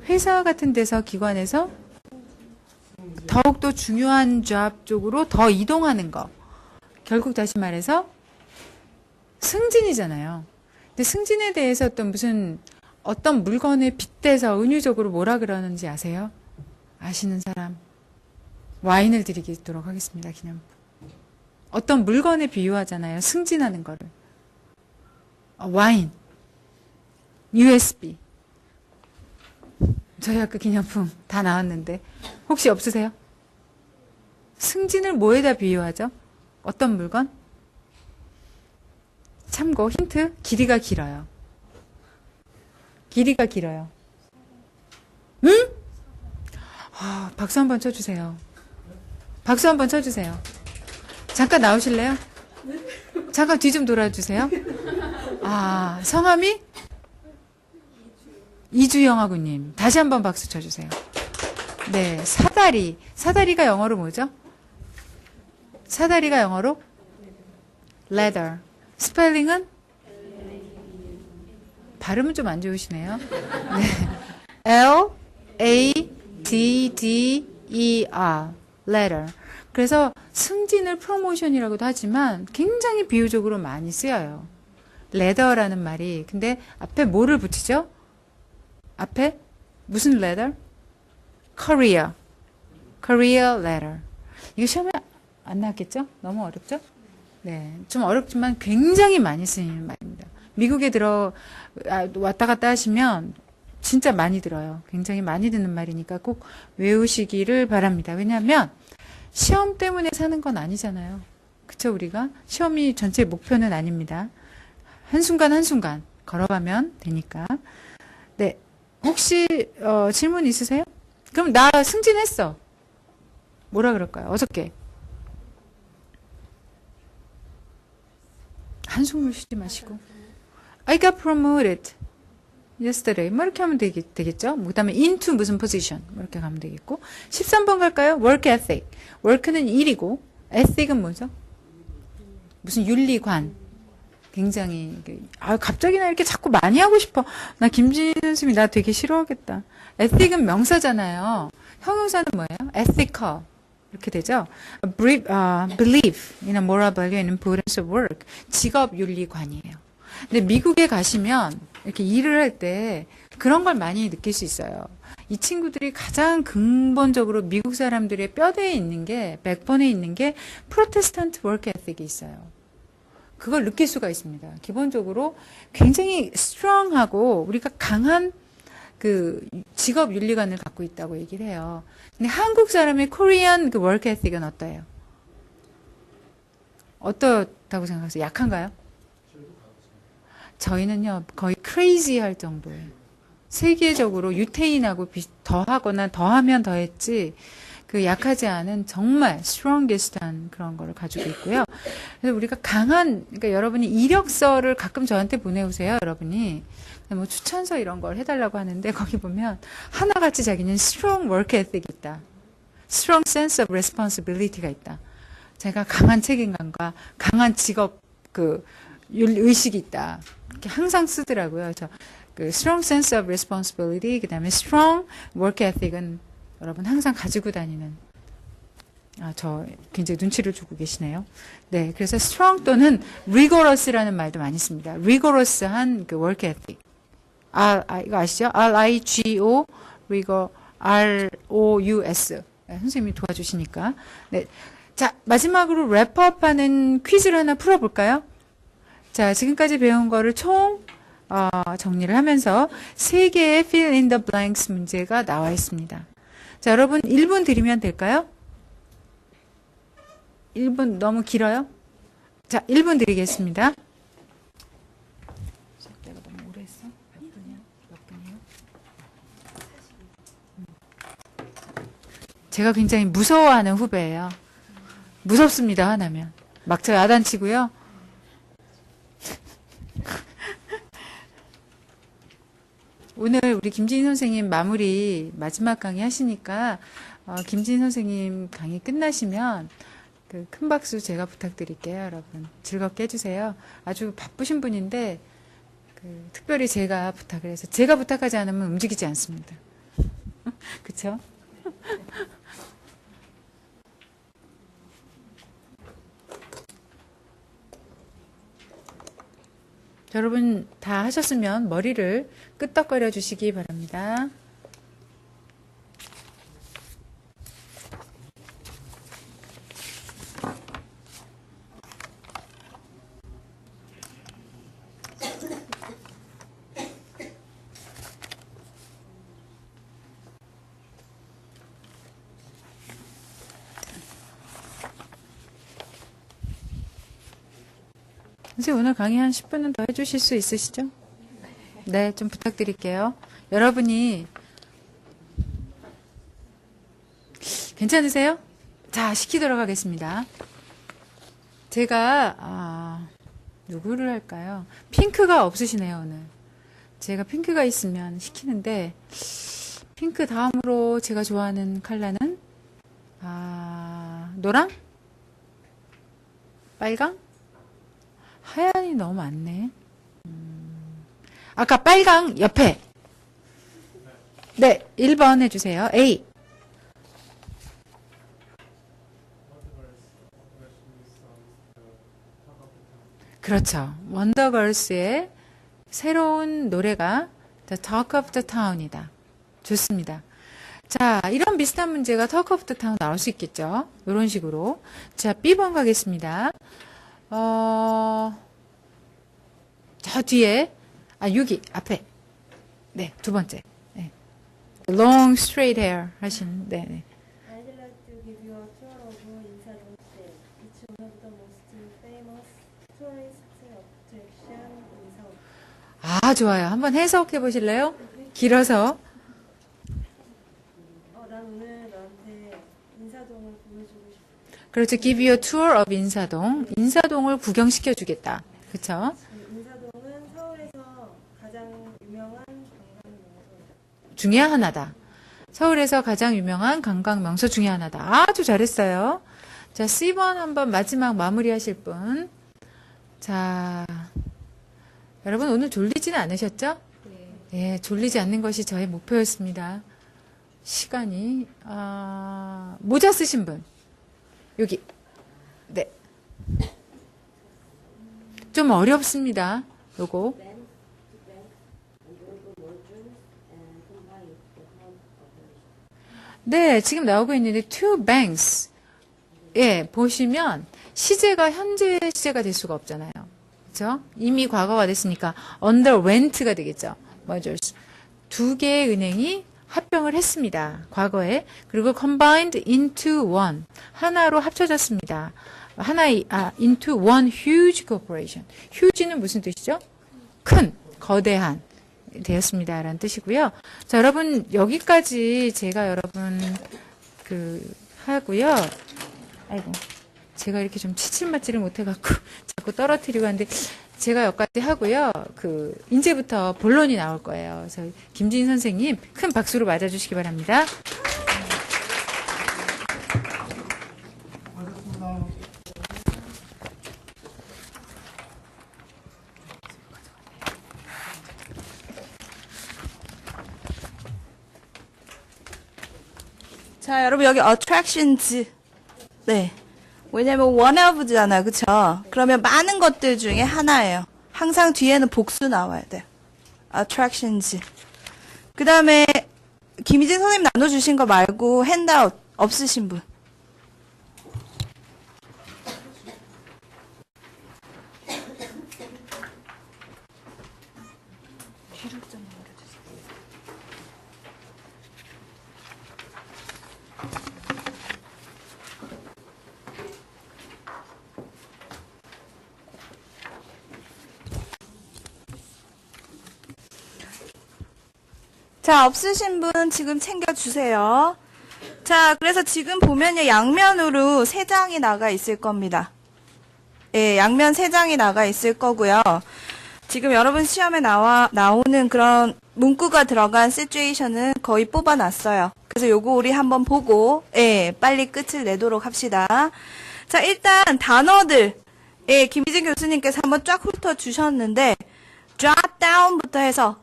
회사 같은 데서, 기관에서 더욱더 중요한 job 쪽으로 더 이동하는 거. 결국 다시 말해서 승진이잖아요. 근데 승진에 대해서 어떤 물건에 빗대서 은유적으로 뭐라 그러는지 아세요? 아시는 사람? 와인을 드리도록 하겠습니다. 기념. 어떤 물건에 비유하잖아요. 승진하는 거를. 와인, USB. 저희 학교 기념품 다 나왔는데 혹시 없으세요? 승진을 뭐에다 비유하죠? 어떤 물건? 참고 힌트. 길이가 길어요. 길이가 길어요. 응? 박수 한번 쳐주세요. 박수 한번 쳐주세요. 잠깐 나오실래요? 잠깐 뒤 좀 돌아주세요. 성함이? 이주영하구님. 다시 한번 박수 쳐주세요. 네, 사다리. 사다리가 영어로 뭐죠? 사다리가 영어로 leather. 스펠링은 발음은 좀 안 좋으시네요. 네. L-A-D-D-E-R. leather. 그래서 승진을 프로모션이라고도 하지만 굉장히 비유적으로 많이 쓰여요. leather라는 말이. 근데 앞에 뭐를 붙이죠? 앞에 무슨 leather? Career. Career letter. 이거 시험에 안 나왔겠죠? 너무 어렵죠? 네. 좀 어렵지만 굉장히 많이 쓰이는 말입니다. 미국에 왔다 갔다 하시면 진짜 많이 들어요. 굉장히 많이 듣는 말이니까 꼭 외우시기를 바랍니다. 왜냐하면 시험 때문에 사는 건 아니잖아요. 그쵸? 우리가 시험이 전체 목표는 아닙니다. 한순간 한순간 걸어가면 되니까. 네. 혹시 질문 있으세요? 그럼 나 승진했어. 뭐라 그럴까요? 어저께. 한숨을 쉬지 마시고. I got promoted yesterday. 뭐 이렇게 하면 되겠죠? 그 다음에 into 무슨 position. 뭐 이렇게 가면 되겠고. 13번 갈까요? work ethic. work는 일이고, ethic은 뭐죠? 무슨 윤리관. 굉장히, 갑자기 나 이렇게 자꾸 많이 하고 싶어. 나 김진희 선생님이 나 되게 싫어하겠다. ethic은 명사잖아요. 형용사는 뭐예요? ethical. 이렇게 되죠. Believe in a moral value and importance of work. 직업 윤리관이에요. 근데 미국에 가시면 이렇게 일을 할 때 그런 걸 많이 느낄 수 있어요. 이 친구들이 가장 근본적으로 미국 사람들의 뼈대에 있는 게, 백본에 있는 게 프로테스탄트 워크 에틱이 있어요. 그걸 느낄 수가 있습니다. 기본적으로 굉장히 스트롱하고 우리가 강한 그 직업 윤리관을 갖고 있다고 얘기를 해요. 근데 한국 사람의 코리안 그 워크 에틱은 어때요? 어떻다고 생각하세요? 약한가요? 저희는요 거의 크레이지 할 정도예요. 세계적으로 유태인하고 더하거나 더하면 더했지 그 약하지 않은 정말 스트롱게스트한 그런 거를 가지고 있고요. 그래서 우리가 강한, 그러니까 여러분이 이력서를 가끔 저한테 보내오세요, 여러분이. 뭐 추천서 이런 걸 해달라고 하는데 거기 보면 하나같이 자기는 strong work ethic이 있다. strong sense of responsibility가 있다. 제가 강한 책임감과 강한 직업 그 의식이 있다. 이렇게 항상 쓰더라고요. 그 strong sense of responsibility, 그 다음에 strong work ethic은 여러분 항상 가지고 다니는. 저 굉장히 눈치를 주고 계시네요. 네, 그래서 strong 또는 rigorous라는 말도 많이 씁니다. rigorous한 그 work ethic. 이거 아시죠? R-I-G-O, R-O-U-S. 네, 선생님이 도와주시니까. 네. 자, 마지막으로 랩업하는 퀴즈를 하나 풀어볼까요? 자, 지금까지 배운 거를 총 정리를 하면서 3개의 fill in the blanks 문제가 나와 있습니다. 자, 여러분 1분 드리면 될까요? 1분 너무 길어요? 자, 1분 드리겠습니다. 내가 너무 오래 했어? 몇 분이야? 몇 분이에요? 제가 굉장히 무서워하는 후배예요. 무섭습니다, 화나면. 막 저 야단치고요. 오늘 우리 김진희 선생님 마지막 강의 하시니까 김진희 선생님 강의 끝나시면 그 큰 박수 제가 부탁드릴게요, 여러분. 즐겁게 해주세요. 아주 바쁘신 분인데 특별히 제가 부탁을 해서 제가 부탁하지 않으면 움직이지 않습니다. 그렇죠? 여러분 다 하셨으면 머리를 끄덕거려 주시기 바랍니다. 선생님 오늘 강의 한 10분은 더 해주실 수 있으시죠? 네, 좀 부탁드릴게요. 여러분이 괜찮으세요? 자, 시키도록 하겠습니다. 제가 누구를 할까요? 핑크가 없으시네요, 오늘. 제가 핑크가 있으면 시키는데 핑크 다음으로 제가 좋아하는 컬러는 노랑? 빨강? 하얀이 너무 많네. 아까 빨강 옆에. 네, 1번 해주세요. A. 그렇죠. 원더걸스의 새로운 노래가 The Talk of the Town이다. 좋습니다. 자, 이런 비슷한 문제가 Talk of the Town 나올 수 있겠죠. 이런 식으로. 자, B번 가겠습니다. 저 뒤에, 6위, 앞에. 네, 두 번째. 네. Long straight hair 하신, 네, 네. I'd like to give you a tour of 인사동 Square. It's one of the most famous tourist attraction in Seoul. 좋아요. 한번 해석해 보실래요? 길어서. 난 오늘 너한테 인사동을 보여주고 싶어. 그렇죠. Give you a tour of 인사동. 인사동을 구경시켜 주겠다. 그쵸? 인사동은 서울에서 가장 유명한 관광 명소이다. 중에 하나다. 서울에서 가장 유명한 관광 명소 중에 하나다. 아주 잘했어요. 자, C번 한번 마지막 마무리 하실 분. 자, 여러분 오늘 졸리지는 않으셨죠? 네. 졸리지 않는 것이 저의 목표였습니다. 시간이, 모자 쓰신 분. 여기. 네. 좀 어렵습니다. 요거. 네, 지금 나오고 있는데 two banks. 예, 보시면 시제가 현재 시제가 될 수가 없잖아요. 그렇죠? 이미 과거가 됐으니까 underwent가 되겠죠. mergers. 두 개의 은행이 합병을 했습니다. 과거에. 그리고 combined into one. 하나로 합쳐졌습니다. 하나의 into one huge corporation. huge는 무슨 뜻이죠? 큰, 거대한 되었습니다. 라는 뜻이고요. 자, 여러분 여기까지 제가 여러분 하고요. 아이고. 제가 이렇게 좀 치칠맞지를 못해갖고 자꾸 떨어뜨리고 하는데 제가 여기까지 하고요. 이제부터 본론이 나올 거예요. 그래서 김진 선생님 큰 박수로 맞아주시기 바랍니다. 알겠습니다. 자, 여러분 여기 attractions. 네. 왜냐면 one of잖아요. 그쵸? 그러면 많은 것들 중에 하나예요. 항상 뒤에는 복수 나와야 돼요. attractions. 그 다음에 김희진 선생님 나눠주신 거 말고 핸드아웃 없으신 분. 자, 없으신 분 지금 챙겨주세요. 자, 그래서 지금 보면요, 양면으로 3장이 나가 있을 겁니다. 예, 양면 3장이 나가 있을 거고요. 지금 여러분 시험에 나오는 그런 문구가 들어간 시츄에이션은 거의 뽑아놨어요. 그래서 요거 우리 한번 보고, 예, 빨리 끝을 내도록 합시다. 자, 일단 단어들, 예, 김희진 교수님께서 한번 쫙 훑어주셨는데, jot down부터 해서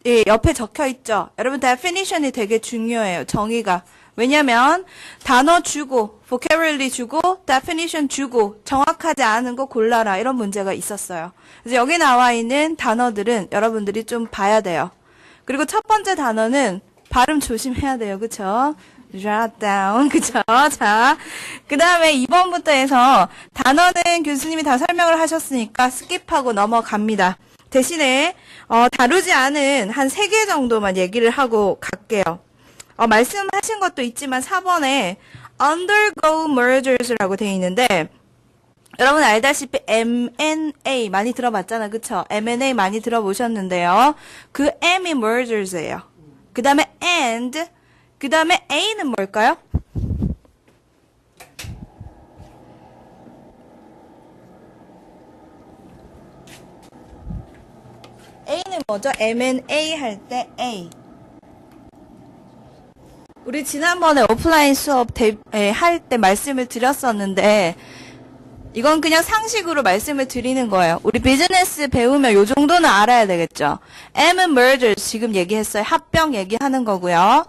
예, 옆에 적혀 있죠. 여러분 definition이 되게 중요해요. 정의가. 왜냐면 단어 주고 vocabulary 주고 definition 주고 정확하지 않은 거 골라라 이런 문제가 있었어요. 그래서 여기 나와 있는 단어들은 여러분들이 좀 봐야 돼요. 그리고 첫 번째 단어는 발음 조심해야 돼요. 그쵸? jot down. 그쵸? 자, 그 다음에 2번부터 해서 단어는 교수님이 다 설명을 하셨으니까 스킵하고 넘어갑니다. 대신에 다루지 않은 한 3개 정도만 얘기를 하고 갈게요. 말씀하신 것도 있지만 4번에 undergo mergers라고 되어 있는데 여러분 알다시피 M&A 많이 들어봤잖아. 그쵸? M&A 많이 들어보셨는데요. 그 M이 mergers예요. 그 다음에 and, 그 다음에 A는 뭘까요? A는 뭐죠? M&A 할 때 A. 우리 지난번에 오프라인 수업 할 때 말씀을 드렸었는데, 이건 그냥 상식으로 말씀을 드리는 거예요. 우리 비즈니스 배우면 요 정도는 알아야 되겠죠. M은 merger, 지금 얘기했어요. 합병 얘기하는 거고요.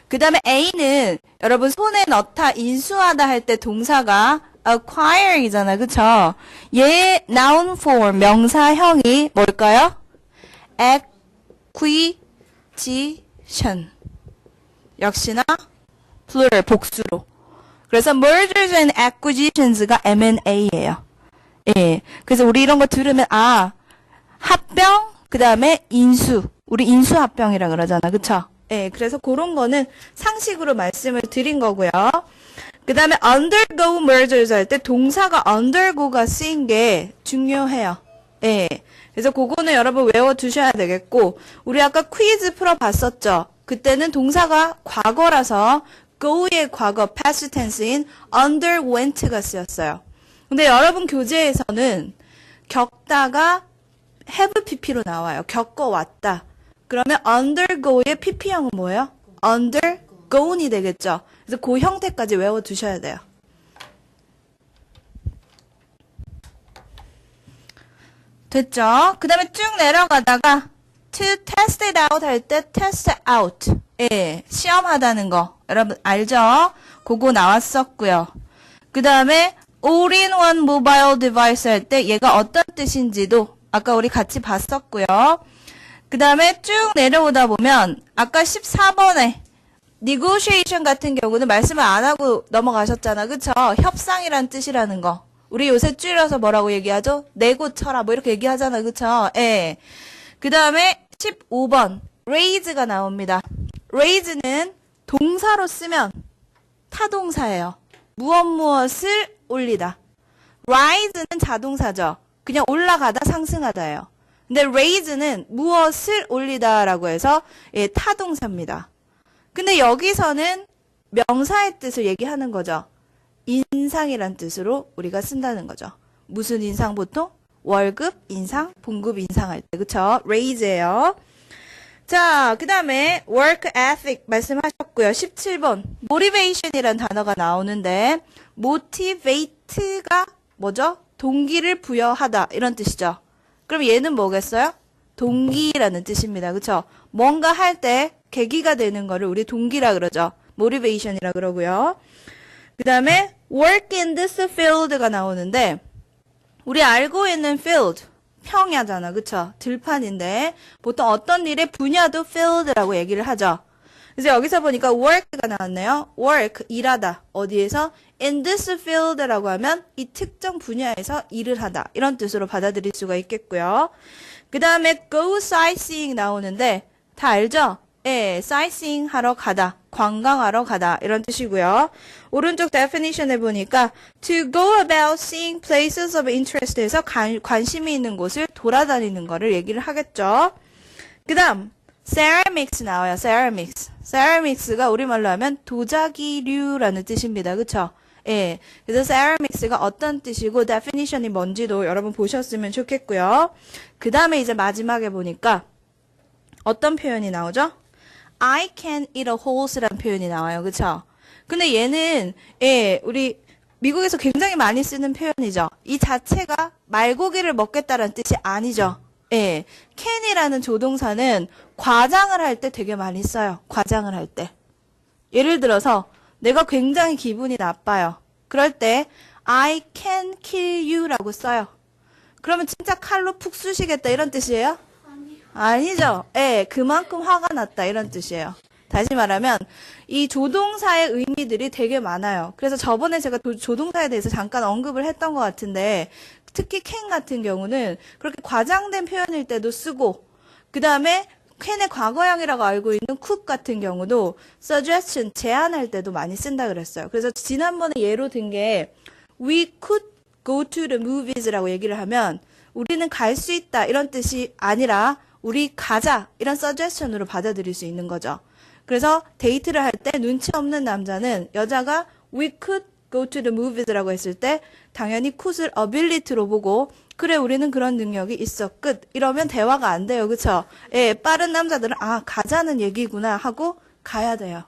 그 다음에 A는 여러분 손에 넣다, 인수하다 할 때 동사가 acquire이잖아요. 그쵸? 얘 noun form, 명사형이 뭘까요? acquisition. 역시나 plural, 복수로. 그래서 mergers and acquisitions가 M&A예요. 예. 그래서 우리 이런 거 들으면 합병, 그 다음에 인수. 우리 인수합병이라 그러잖아. 그쵸? 예. 그래서 그런 거는 상식으로 말씀을 드린 거고요. 그 다음에 undergo mergers 할 때 동사가 undergo가 쓰인 게 중요해요. 예. 그래서 그거는 여러분 외워두셔야 되겠고, 우리 아까 퀴즈 풀어봤었죠? 그때는 동사가 과거라서 go의 과거 past tense인 underwent가 쓰였어요. 근데 여러분 교재에서는 겪다가 have pp로 나와요. 겪어왔다. 그러면 undergo의 pp형은 뭐예요? undergone이 되겠죠. 그래서 그 형태까지 외워두셔야 돼요. 됐죠? 그 다음에 쭉 내려가다가 to test it out 할 때 test out. 예, 시험하다는 거. 여러분 알죠? 그거 나왔었고요. 그 다음에 all-in-one mobile device 할 때 얘가 어떤 뜻인지도 아까 우리 같이 봤었고요. 그 다음에 쭉 내려오다 보면 아까 14번에 negotiation 같은 경우는 말씀을 안 하고 넘어가셨잖아. 그쵸? 협상이란 뜻이라는 거. 우리 요새 줄여서 뭐라고 얘기하죠? 내고 쳐라 뭐 이렇게 얘기하잖아. 그쵸? 예. 그 다음에 15번 raise가 나옵니다. raise는 동사로 쓰면 타동사예요. 무엇을 올리다. rise는 자동사죠. 그냥 올라가다 상승하다예요. 근데 raise는 무엇을 올리다라고 해서 타동사입니다. 근데 여기서는 명사의 뜻을 얘기하는 거죠. 인상이란 뜻으로 우리가 쓴다는 거죠. 무슨 인상 보통? 월급 인상, 봉급 인상할 때. 그쵸? raise예요. 자, 그 다음에 work ethic 말씀하셨고요. 17번 motivation이란 단어가 나오는데 motivate가 뭐죠? 동기를 부여하다 이런 뜻이죠. 그럼 얘는 뭐겠어요? 동기라는 뜻입니다. 그쵸? 뭔가 할 때 계기가 되는 거를 우리 동기라 그러죠. motivation이라 그러고요. 그 다음에 work in this field가 나오는데 우리 알고 있는 field 평야잖아. 그쵸? 들판인데 보통 어떤 일의 분야도 field라고 얘기를 하죠. 그래서 여기서 보니까 work가 나왔네요. work, 일하다. 어디에서? in this field라고 하면 이 특정 분야에서 일을 하다. 이런 뜻으로 받아들일 수가 있겠고요. 그 다음에 go sightseeing 나오는데 다 알죠? 예, sightseeing 하러 가다. 관광하러 가다. 이런 뜻이고요. 오른쪽 definition에 보니까 to go about seeing places of interest 에서 관심이 있는 곳을 돌아다니는 거를 얘기를 하겠죠. 그 다음 ceramics 나와요. ceramics. ceramics가 우리말로 하면 도자기류라는 뜻입니다. 그쵸? 예. 그래서 ceramics가 어떤 뜻이고 definition이 뭔지도 여러분 보셨으면 좋겠고요. 그 다음에 이제 마지막에 보니까 어떤 표현이 나오죠? I can eat a horse라는 표현이 나와요. 그쵸? 근데 얘는 우리 미국에서 굉장히 많이 쓰는 표현이죠. 이 자체가 말고기를 먹겠다라는 뜻이 아니죠. can이라는 조동사는 과장을 할 때 되게 많이 써요. 과장을 할 때. 예를 들어서 내가 굉장히 기분이 나빠요. 그럴 때 I can kill you라고 써요. 그러면 진짜 칼로 푹 쑤시겠다 이런 뜻이에요? 아니죠. 그만큼 화가 났다 이런 뜻이에요. 다시 말하면 이 조동사의 의미들이 되게 많아요. 그래서 저번에 제가 조동사에 대해서 잠깐 언급을 했던 것 같은데 특히 can 같은 경우는 그렇게 과장된 표현일 때도 쓰고 그 다음에 can의 과거형이라고 알고 있는 could 같은 경우도 suggestion, 제안할 때도 많이 쓴다 그랬어요. 그래서 지난번에 예로 든 게 we could go to the movies라고 얘기를 하면 우리는 갈 수 있다 이런 뜻이 아니라 우리 가자 이런 suggestion으로 받아들일 수 있는 거죠. 그래서 데이트를 할 때 눈치 없는 남자는 여자가 we could go to the movies라고 했을 때 당연히 could을 ability로 보고 그래 우리는 그런 능력이 있어 끝 이러면 대화가 안 돼요. 그쵸? 빠른 남자들은 가자는 얘기구나 하고 가야 돼요.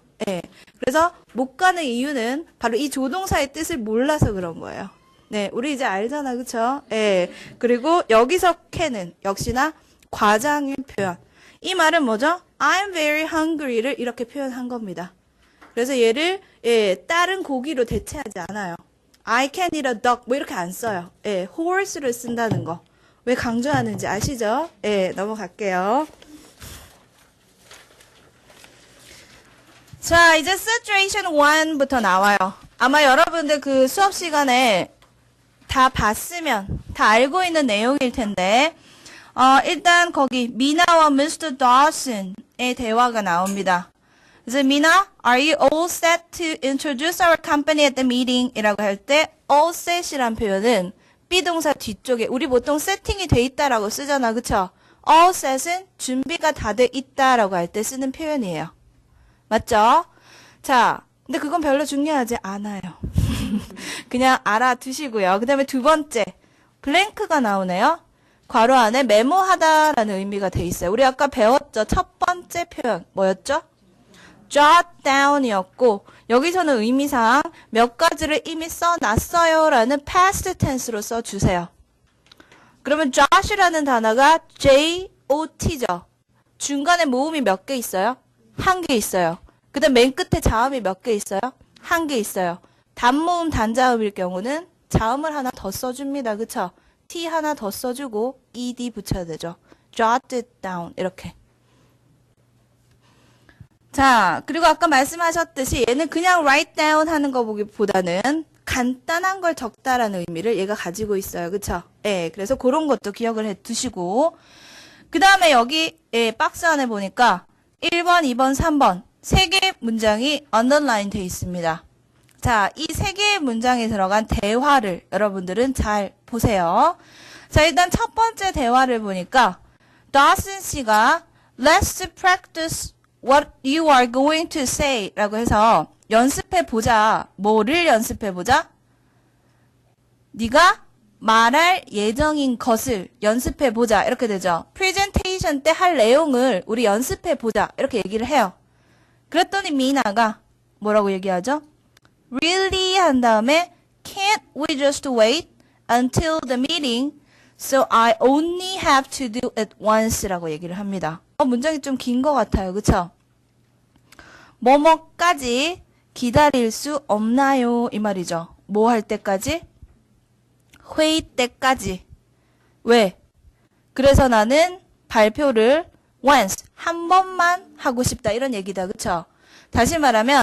그래서 못 가는 이유는 바로 이 조동사의 뜻을 몰라서 그런 거예요. 네, 우리 이제 알잖아, 그쵸? 예. 그리고 여기서 can은 역시나 과장의 표현. 이 말은 뭐죠? I'm very hungry를 이렇게 표현한 겁니다. 그래서 얘를 다른 고기로 대체하지 않아요. I can eat a duck 뭐 이렇게 안 써요. horse를 쓴다는 거. 왜 강조하는지 아시죠? 넘어갈게요. 자, 이제 situation 1부터 나와요. 아마 여러분들 그 수업 시간에 다 봤으면 다 알고 있는 내용일 텐데 일단 거기 미나와 Mr. Dawson의 대화가 나옵니다. 그래서 미나, are you all set to introduce our company at the meeting? 이라고 할 때 all set이란 표현은 비동사 뒤쪽에 우리 보통 세팅이 돼 있다라고 쓰잖아. 그쵸? all set은 준비가 다 돼 있다라고 할 때 쓰는 표현이에요. 맞죠? 자, 근데 그건 별로 중요하지 않아요. 그냥 알아두시고요. 그 다음에 두 번째, 블랭크가 나오네요. 괄호 안에 메모하다라는 의미가 돼 있어요. 우리 아까 배웠죠? 첫 번째 표현 뭐였죠? jot down이었고 여기서는 의미상 몇 가지를 이미 써놨어요 라는 past tense로 써주세요. 그러면 jot이라는 단어가 jot죠. 중간에 모음이 몇 개 있어요? 한 개 있어요. 그 다음 맨 끝에 자음이 몇 개 있어요? 한 개 있어요. 단모음 단자음일 경우는 자음을 하나 더 써줍니다. 그쵸? T 하나 더 써주고 ed 붙여야 되죠. jot it down 이렇게. 자, 그리고 아까 말씀하셨듯이 얘는 그냥 write down 하는 거 보기보다는 간단한 걸 적다라는 의미를 얘가 가지고 있어요. 그쵸? 그래서 그런 것도 기억을 해 두시고 그 다음에 여기 박스 안에 보니까 1번, 2번, 3번 세 개의 문장이 underline 돼 있습니다. 자, 이 세 개의 문장에 들어간 대화를 여러분들은 잘 보세요. 자, 일단 첫 번째 대화를 보니까 Dawson 씨가 Let's practice what you are going to say 라고 해서 연습해 보자. 뭐를 연습해 보자? 네가 말할 예정인 것을 연습해 보자. 이렇게 되죠. 프레젠테이션 때 할 내용을 우리 연습해 보자. 이렇게 얘기를 해요. 그랬더니 미나가 뭐라고 얘기하죠? Really 한 다음에 Can't we just wait until the meeting so I only have to do it once 라고 얘기를 합니다. 문장이 좀 긴 것 같아요. 그쵸? 뭐뭐까지 기다릴 수 없나요? 이 말이죠. 뭐 할 때까지? 회의 때까지. 왜? 그래서 나는 발표를 once, 한 번만 하고 싶다. 이런 얘기다. 그쵸? 다시 말하면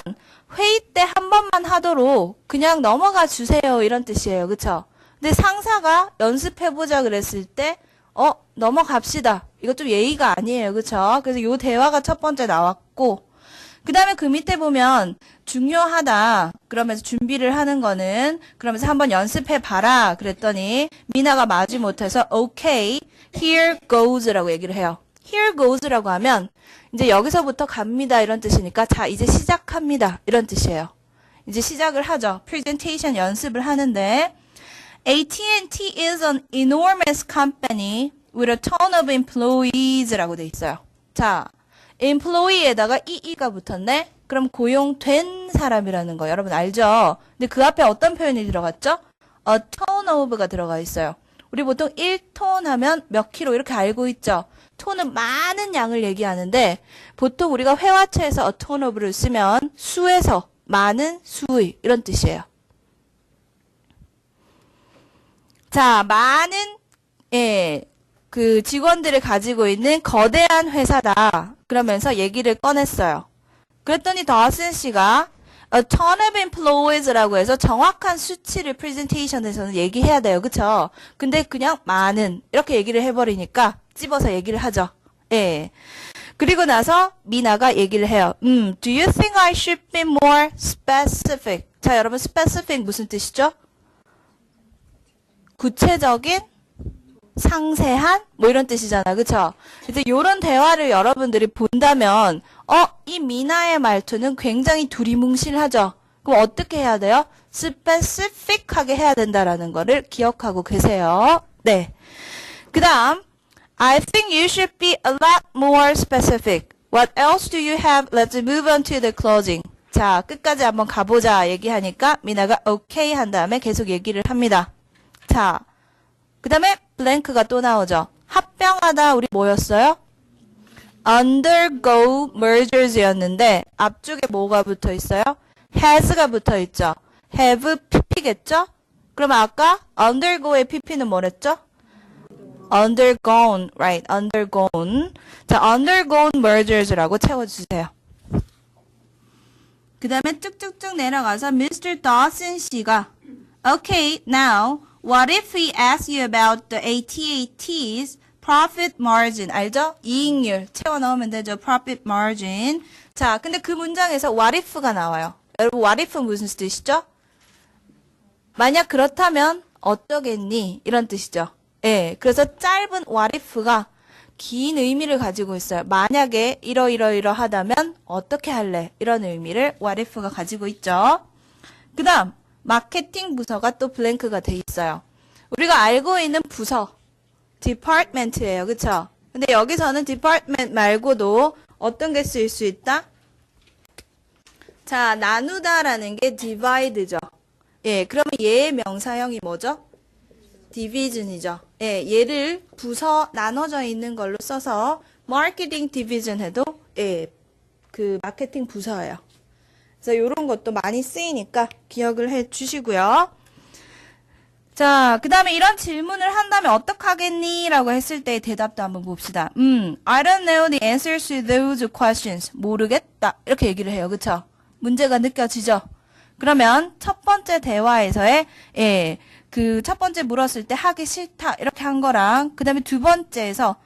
회의 때 한 번만 하도록 그냥 넘어가 주세요. 이런 뜻이에요. 그쵸? 근데 상사가 연습해보자 그랬을 때 넘어갑시다. 이거 좀 예의가 아니에요. 그쵸? 그래서 요 대화가 첫 번째 나왔고 그 다음에 그 밑에 보면 중요하다. 그러면서 준비를 하는 거는 그러면서 한번 연습해봐라. 그랬더니 미나가 마지 못해서 Okay, here goes라고 얘기를 해요. Here goes라고 하면 이제 여기서부터 갑니다. 이런 뜻이니까 자 이제 시작합니다. 이런 뜻이에요. 이제 시작을 하죠. 프레젠테이션 연습을 하는데 AT&T is an enormous company with a ton of employees라고 돼 있어요. 자, employee에다가 EE가 붙었네? 그럼 고용된 사람이라는 거 여러분 알죠? 근데 그 앞에 어떤 표현이 들어갔죠? a ton of가 들어가 있어요. 우리 보통 1톤 하면 몇 킬로 이렇게 알고 있죠? 톤은 많은 양을 얘기하는데 보통 우리가 회화처에서 a ton of를 쓰면 수에서 많은 수의 이런 뜻이에요. 자, 많은 그 직원들을 가지고 있는 거대한 회사다. 그러면서 얘기를 꺼냈어요. 그랬더니 더슨 씨가 a ton of employees라고 해서 정확한 수치를 프레젠테이션에서는 얘기해야 돼요. 그쵸? 근데 그냥 많은 이렇게 얘기를 해버리니까 찝어서 얘기를 하죠. 그리고 나서 미나가 얘기를 해요. Do you think I should be more specific? 자, 여러분 specific 무슨 뜻이죠? 구체적인, 상세한 뭐 이런 뜻이잖아. 그쵸? 이제 요런 대화를 여러분들이 본다면 이 미나의 말투는 굉장히 두리뭉실하죠. 그럼 어떻게 해야 돼요? 스페시픽하게 해야 된다라는 거를 기억하고 계세요. 네. 그 다음 I think you should be a lot more specific. What else do you have? Let's move on to the closing. 자, 끝까지 한번 가보자 얘기하니까 미나가 오케이 한 다음에 계속 얘기를 합니다. 자, 그 다음에 블랭크가 또 나오죠. 합병하다 우리 뭐였어요? undergo mergers였는데 앞쪽에 뭐가 붙어 있어요? has가 붙어 있죠. have pp겠죠? 그럼 아까 undergo의 pp는 뭐랬죠? undergone, right, undergone. 자, undergone mergers라고 채워주세요. 그 다음에 쭉쭉쭉 내려가서 Mr. Dawson 씨가 Okay, now, what if we ask you about the AT&T's profit margin, 알죠? 이익률 채워 넣으면 되죠. profit margin. 자, 근데 그 문장에서 what if가 나와요. 여러분, what if 무슨 뜻이죠? 만약 그렇다면 어쩌겠니? 이런 뜻이죠. 예, 그래서 짧은 what if가 긴 의미를 가지고 있어요. 만약에 이러하다면 어떻게 할래? 이런 의미를 what if가 가지고 있죠. 그 다음 마케팅 부서가 또 블랭크가 돼 있어요. 우리가 알고 있는 부서 department예요. 그쵸? 근데 여기서는 department 말고도 어떤 게 쓰일 수 있다? 자, 나누다라는 게 divide죠. 예, 그러면 얘의 명사형이 뭐죠? division이죠. 예, 얘를 부서 나눠져 있는 걸로 써서 marketing division 해도 예, 그 마케팅 부서예요. 그래서 이런 것도 많이 쓰이니까 기억을 해 주시고요. 자, 그 다음에 이런 질문을 한다면 어떡하겠니? 라고 했을 때의 대답도 한번 봅시다. I don't know the answers to those questions. 모르겠다. 이렇게 얘기를 해요. 그쵸? 문제가 느껴지죠? 그러면 첫 번째 대화에서의 예, 그 첫 번째 물었을 때 하기 싫다 이렇게 한 거랑 그 다음에 두 번째에서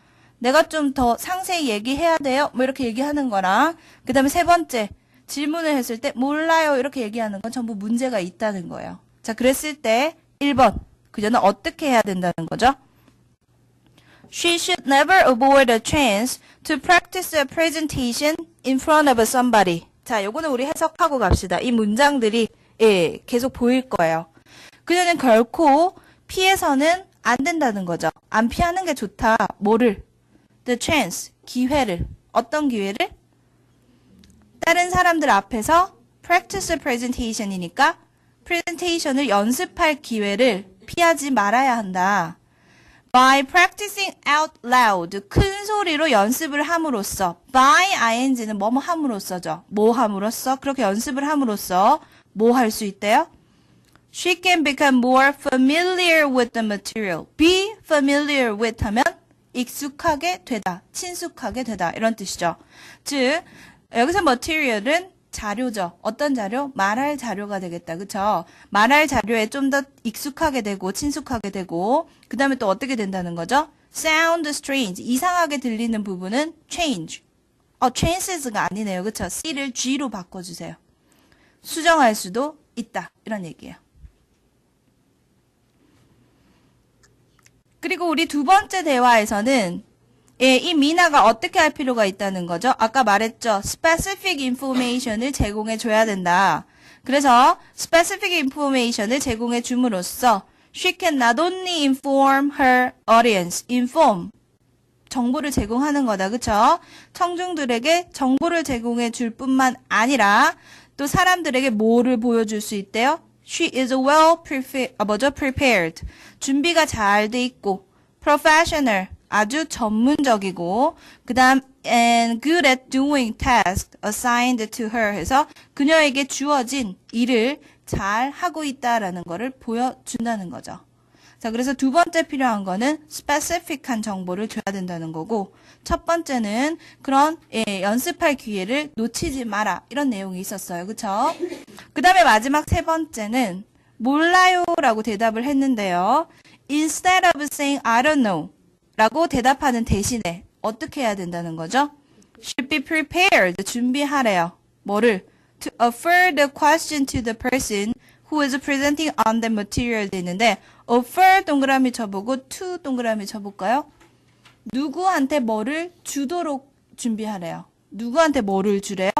내가 좀 더 상세히 얘기해야 돼요 뭐 이렇게 얘기하는 거랑 그 다음에 세 번째 질문을 했을 때 몰라요 이렇게 얘기하는 건 전부 문제가 있다는 거예요. 자, 그랬을 때 1번 그녀는 어떻게 해야 된다는 거죠? She should never avoid a chance to practice a presentation in front of somebody. 자, 요거는 우리 해석하고 갑시다. 이 문장들이 예, 계속 보일 거예요. 그녀는 결코 피해서는 안 된다는 거죠. 안 피하는 게 좋다. 뭐를? The chance, 기회를. 어떤 기회를? 다른 사람들 앞에서 practice presentation이니까 presentation을 연습할 기회를 피하지 말아야 한다. By practicing out loud, 큰 소리로 연습을 함으로써 by ing는 뭐뭐 함으로써죠. 뭐 함으로써? 그렇게 연습을 함으로써 뭐 할 수 있대요? She can become more familiar with the material. Be familiar with 하면 익숙하게 되다, 친숙하게 되다 이런 뜻이죠. 즉 여기서 material은 자료죠. 어떤 자료? 말할 자료가 되겠다. 그쵸? 말할 자료에 좀 더 익숙하게 되고 친숙하게 되고 그 다음에 또 어떻게 된다는 거죠? Sound strange. 이상하게 들리는 부분은 change. changes가 아니네요. 그쵸? C를 G로 바꿔주세요. 수정할 수도 있다. 이런 얘기예요. 그리고 우리 두 번째 대화에서는 예, 이 미나가 어떻게 할 필요가 있다는 거죠? 아까 말했죠. specific information을 제공해 줘야 된다. 그래서 specific information을 제공해 줌으로써 she can not only inform her audience, inform 정보를 제공하는 거다. 그쵸? 청중들에게 정보를 제공해 줄 뿐만 아니라 또 사람들에게 뭐를 보여줄 수 있대요? She is well prepared. 준비가 잘 돼 있고 professional. 아주 전문적이고 그 다음 and good at doing tasks assigned to her 해서 그녀에게 주어진 일을 잘 하고 있다라는 거를 보여준다는 거죠. 자, 그래서 두 번째 필요한 거는 specific한 정보를 줘야 된다는 거고 첫 번째는 그런 연습할 기회를 놓치지 마라 이런 내용이 있었어요. 그쵸? 그 다음에 마지막 세 번째는 몰라요 라고 대답을 했는데요. Instead of saying I don't know 라고 대답하는 대신에 어떻게 해야 된다는 거죠? Should be prepared. 준비하래요. 뭐를? To offer the question to the person who is presenting on the material 돼 있는데 offer 동그라미 쳐보고 to 동그라미 쳐볼까요? 누구한테 뭐를 주도록 준비하래요. 누구한테 뭐를 주래요?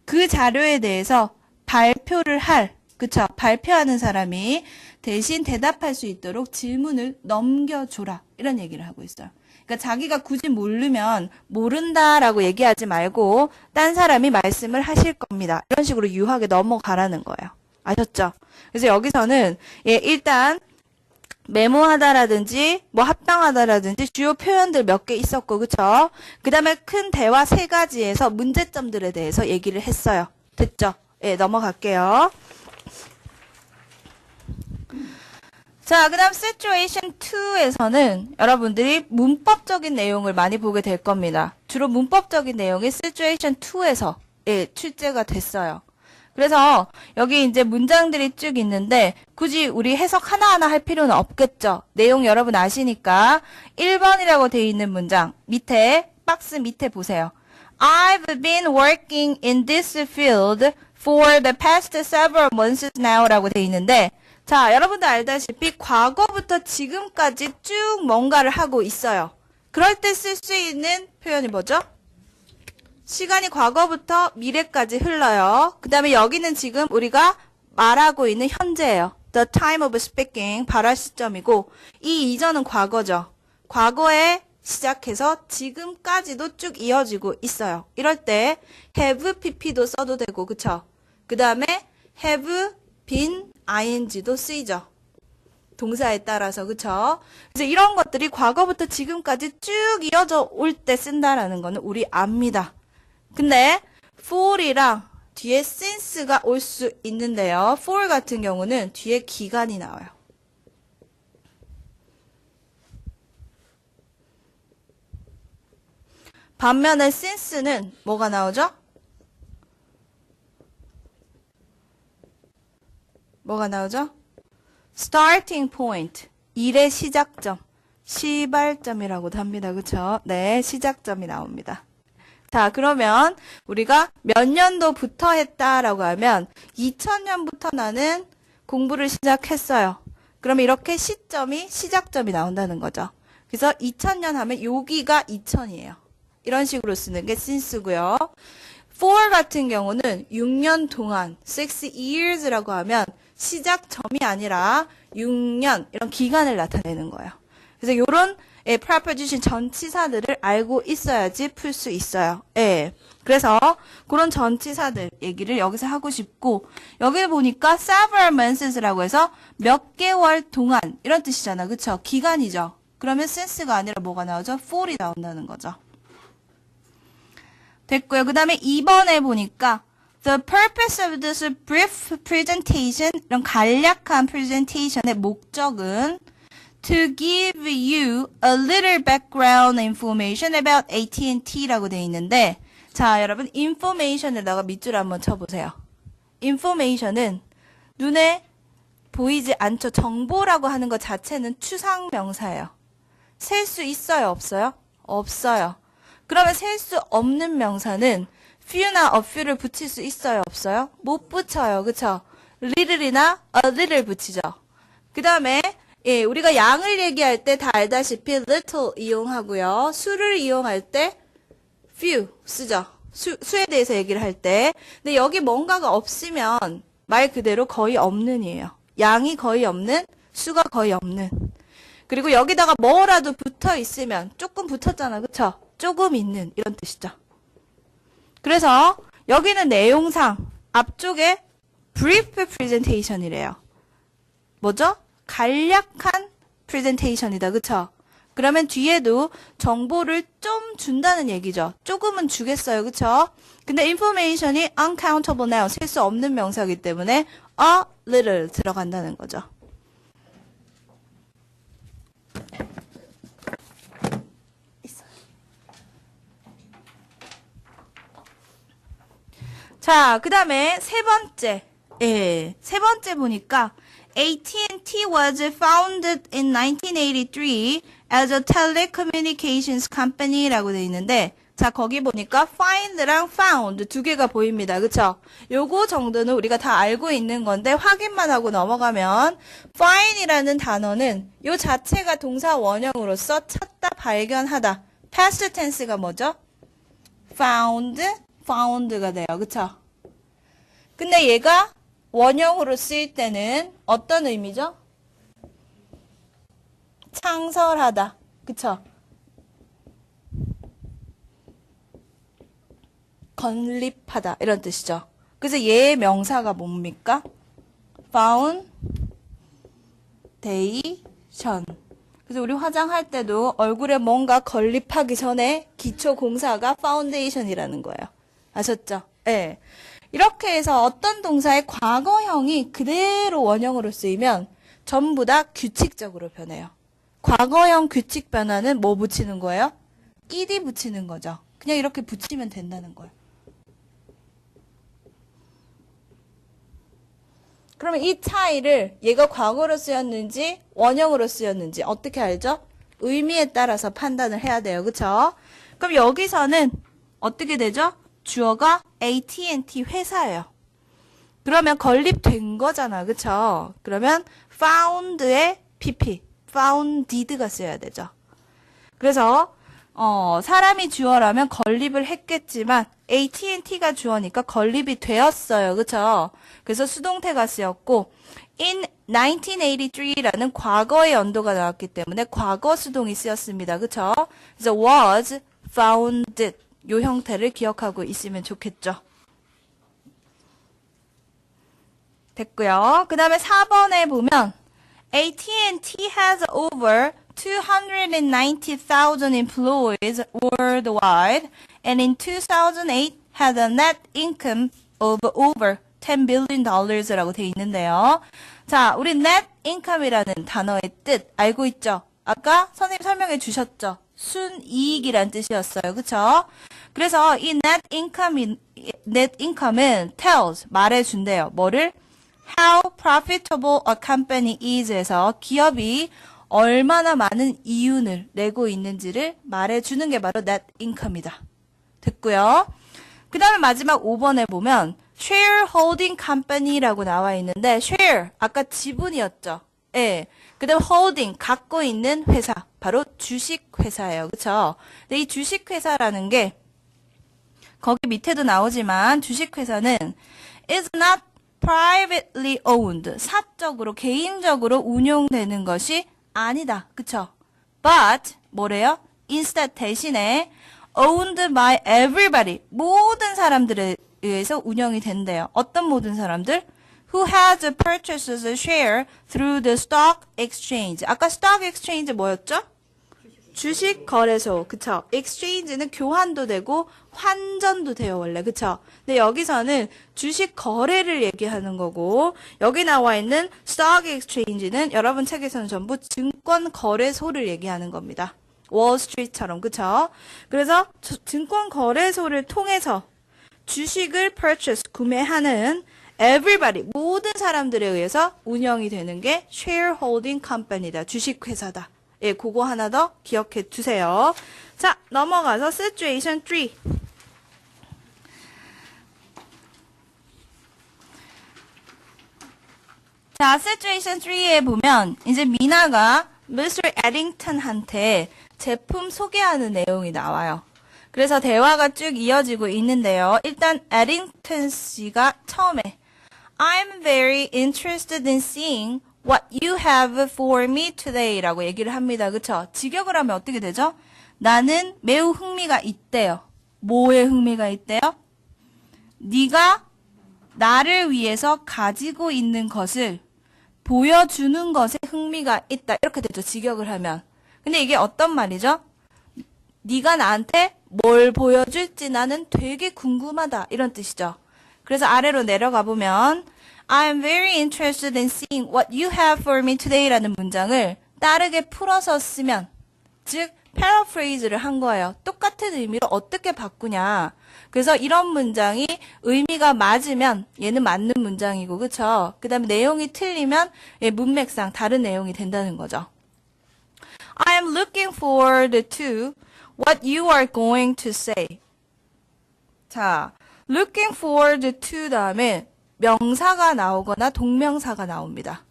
그 자료에 대해서 발표를 할 그쵸? 발표하는 사람이 대신 대답할 수 있도록 질문을 넘겨줘라. 이런 얘기를 하고 있어요. 그러니까 자기가 굳이 모르면 모른다라고 얘기하지 말고 딴 사람이 말씀을 하실 겁니다. 이런 식으로 유하게 넘어가라는 거예요. 아셨죠? 그래서 여기서는 일단 메모하다라든지 뭐 합방하다라든지 주요 표현들 몇 개 있었고 그쵸? 그 다음에 큰 대화 3가지에서 문제점들에 대해서 얘기를 했어요. 됐죠? 넘어갈게요. 자, 그 다음 situation 2에서는 여러분들이 문법적인 내용을 많이 보게 될 겁니다. 주로 문법적인 내용이 situation 2에서 출제가 됐어요. 그래서 여기 이제 문장들이 쭉 있는데 굳이 우리 해석 하나하나 할 필요는 없겠죠. 내용 여러분 아시니까 1번이라고 되어 있는 문장 밑에 박스 밑에 보세요. I've been working in this field for the past several months now 라고 되어 있는데 자, 여러분들 알다시피 과거부터 지금까지 쭉 뭔가를 하고 있어요. 그럴 때 쓸 수 있는 표현이 뭐죠? 시간이 과거부터 미래까지 흘러요. 그 다음에 여기는 지금 우리가 말하고 있는 현재예요. The time of speaking, 발화 시점이고 이 이전은 과거죠. 과거에 시작해서 지금까지도 쭉 이어지고 있어요. 이럴 때 have pp도 써도 되고 그쵸? 그 다음에 have been ing도 쓰이죠. 동사에 따라서 그쵸? 그래서 이런 것들이 과거부터 지금까지 쭉 이어져 올 때 쓴다라는 거는 우리 압니다. 근데 for이랑 뒤에 since가 올 수 있는데요. for 같은 경우는 뒤에 기간이 나와요. 반면에 since는 뭐가 나오죠? 뭐가 나오죠? starting point, 일의 시작점, 시발점이라고도 합니다. 그쵸? 네, 시작점이 나옵니다. 자, 그러면 우리가 몇 년도부터 했다라고 하면 2000년부터 나는 공부를 시작했어요. 그러면 이렇게 시작점이 나온다는 거죠. 그래서 2000년 하면 여기가 2000이에요. 이런 식으로 쓰는 게 since고요. for 같은 경우는 6년 동안 6 years라고 하면 시작점이 아니라 6년 이런 기간을 나타내는 거예요. 그래서 이런 preposition 전치사들을 알고 있어야지 풀 수 있어요. 그래서 그런 전치사들 얘기를 여기서 하고 싶고 여기 보니까 several months라고 해서 몇 개월 동안 이런 뜻이잖아. 그쵸? 기간이죠. 그러면 since가 아니라 뭐가 나오죠? for이 나온다는 거죠. 됐고요. 그 다음에 2번에 보니까 The purpose of this brief presentation, 이런 간략한 presentation의 목적은 to give you a little background information about AT&T라고 되어 있는데 자, 여러분 information에다가 밑줄 한번 쳐보세요. information은 눈에 보이지 않죠. 정보라고 하는 것 자체는 추상명사예요. 셀 수 있어요? 없어요? 없어요. 그러면 셀 수 없는 명사는 few나 a few를 붙일 수 있어요? 없어요? 못 붙여요. 그쵸? little이나 a little 붙이죠. 그 다음에 우리가 양을 얘기할 때 다 알다시피 little 이용하고요. 수를 이용할 때 few 쓰죠. 수에 대해서 얘기를 할 때. 근데 여기 뭔가가 없으면 말 그대로 거의 없는이에요. 양이 거의 없는, 수가 거의 없는. 그리고 여기다가 뭐라도 붙어 있으면 조금 붙었잖아. 그쵸? 조금 있는 이런 뜻이죠. 그래서 여기는 내용상 앞쪽에 brief presentation이래요. 뭐죠? 간략한 presentation이다. 그쵸? 그러면 뒤에도 정보를 좀 준다는 얘기죠. 조금은 주겠어요. 그쵸? 근데 information이 uncountable noun, 셀 수 없는 명사이기 때문에 a little 들어간다는 거죠. 자, 그 다음에 세 번째. 세 번째 보니까 AT&T was founded in 1983 as a telecommunications company라고 되어 있는데 자, 거기 보니까 find랑 found 두 개가 보입니다. 그쵸? 요거 정도는 우리가 다 알고 있는 건데 확인만 하고 넘어가면 find이라는 단어는 요 자체가 동사 원형으로서 찾다, 발견하다. past tense가 뭐죠? found가 돼요. 그쵸? 근데 얘가 원형으로 쓰일 때는 어떤 의미죠? 창설하다. 그쵸? 건립하다. 이런 뜻이죠. 그래서 얘의 명사가 뭡니까? foundation. 그래서 우리 화장할 때도 얼굴에 뭔가 건립하기 전에 기초 공사가 foundation이라는 거예요. 아셨죠? 네. 이렇게 해서 어떤 동사의 과거형이 그대로 원형으로 쓰이면 전부 다 규칙적으로 변해요. 과거형 규칙 변화는 뭐 붙이는 거예요? ed 붙이는 거죠. 그냥 이렇게 붙이면 된다는 거예요. 그러면 이 차이를 얘가 과거로 쓰였는지 원형으로 쓰였는지 어떻게 알죠? 의미에 따라서 판단을 해야 돼요. 그쵸? 그럼 여기서는 어떻게 되죠? 주어가 AT&T 회사예요. 그러면 건립된 거잖아. 그쵸? 그러면 found의 PP, founded가 써야 되죠. 그래서 사람이 주어라면 건립을 했겠지만 AT&T가 주어니까 건립이 되었어요. 그쵸? 그래서 수동태가 쓰였고 in 1983라는 과거의 연도가 나왔기 때문에 과거 수동이 쓰였습니다. 그쵸? 그래서 was founded 요 형태를 기억하고 있으면 좋겠죠. 됐고요. 그 다음에 4번에 보면 AT&T has over 290,000 employees worldwide and in 2008 had a net income of over $10 billion 라고 되어 있는데요. 자, 우리 net income이라는 단어의 뜻 알고 있죠? 아까 선생님 설명해 주셨죠? 순이익이란 뜻이었어요. 그쵸? 그래서 이 net income은 tells, 말해준대요. 뭐를? How profitable a company is에서 기업이 얼마나 많은 이윤을 내고 있는지를 말해주는 게 바로 net income이다. 됐고요. 그 다음에 마지막 5번에 보면 shareholding company라고 나와 있는데 share, 아까 지분이었죠. 예. 그 다음 holding, 갖고 있는 회사, 바로 주식회사예요. 그쵸? 근데 이 주식회사라는 게 거기 밑에도 나오지만 주식회사는 is not privately owned, 사적으로, 개인적으로 운용되는 것이 아니다. 그쵸? But, 뭐래요? Instead, 대신에 owned by everybody, 모든 사람들에 의해서 운영이 된대요. 어떤 모든 사람들? Who has purchased a share through the stock exchange. 아까 stock exchange 뭐였죠? 주식 거래소. 그쵸? exchange는 교환도 되고 환전도 돼요, 원래. 그쵸? 근데 여기서는 주식 거래를 얘기하는 거고, 여기 나와 있는 stock exchange는 여러분 책에서는 전부 증권 거래소를 얘기하는 겁니다. 월스트리트처럼. 그쵸? 그래서 증권 거래소를 통해서 주식을 purchase, 구매하는 everybody, 모든 사람들에 의해서 운영이 되는 게 shareholding company다. 주식회사다. 예, 그거 하나 더 기억해 주세요. 자, 넘어가서 situation 3. 자, situation 3에 보면 이제 미나가 Mr. Eddington한테 제품 소개하는 내용이 나와요. 그래서 대화가 쭉 이어지고 있는데요. 일단 Eddington 씨가 처음에 I'm very interested in seeing what you have for me today 라고 얘기를 합니다. 그쵸? 직역을 하면 어떻게 되죠? 나는 매우 흥미가 있대요. 뭐에 흥미가 있대요? 네가 나를 위해서 가지고 있는 것을 보여주는 것에 흥미가 있다. 이렇게 되죠. 직역을 하면. 근데 이게 어떤 말이죠? 네가 나한테 뭘 보여줄지 나는 되게 궁금하다. 이런 뜻이죠. 그래서 아래로 내려가 보면 I am very interested in seeing what you have for me today 라는 문장을 다르게 풀어서 쓰면, 즉 paraphrase를 한 거예요. 똑같은 의미로 어떻게 바꾸냐. 그래서 이런 문장이 의미가 맞으면 얘는 맞는 문장이고, 그쵸? 그 다음에 내용이 틀리면 얘 문맥상 다른 내용이 된다는 거죠. I am looking forward to what you are going to say. 자, looking forward to 다음에 명사가 나오거나 동명사가 나옵니다.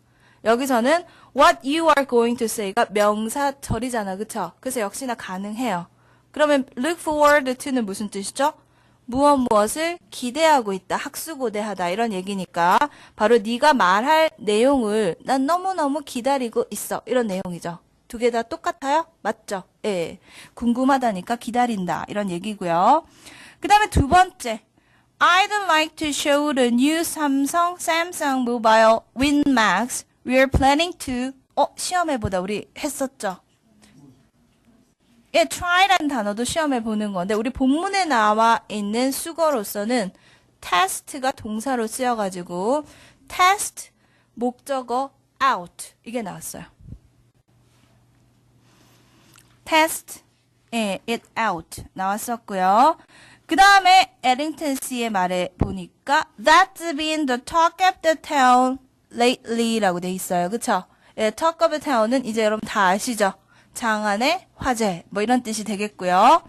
여기서는 what you are going to say가 명사절이잖아. 그쵸? 그래서 역시나 가능해요. 그러면 look forward to는 무슨 뜻이죠? 무엇을 기대하고 있다. 학수고대하다. 이런 얘기니까 바로 네가 말할 내용을 난 너무너무 기다리고 있어. 이런 내용이죠. 두 개 다 똑같아요? 맞죠? 예. 궁금하다니까 기다린다. 이런 얘기고요. 그 다음에 두 번째. I'd like to show the new Samsung Mobile Win Max. We're planning to 시험해보다 우리 했었죠. 예, try라는 단어도 시험해 보는 건데 우리 본문에 나와 있는 수거로서는 test가 동사로 쓰여가지고 test 목적어 out 이게 나왔어요. test it out 나왔었고요. 그 다음에 에링턴 씨의 말에 보니까 That's been the talk of the town lately 라고 돼 있어요. 그쵸? 예, talk of the town은 이제 여러분 다 아시죠? 장안의 화제 뭐 이런 뜻이 되겠고요.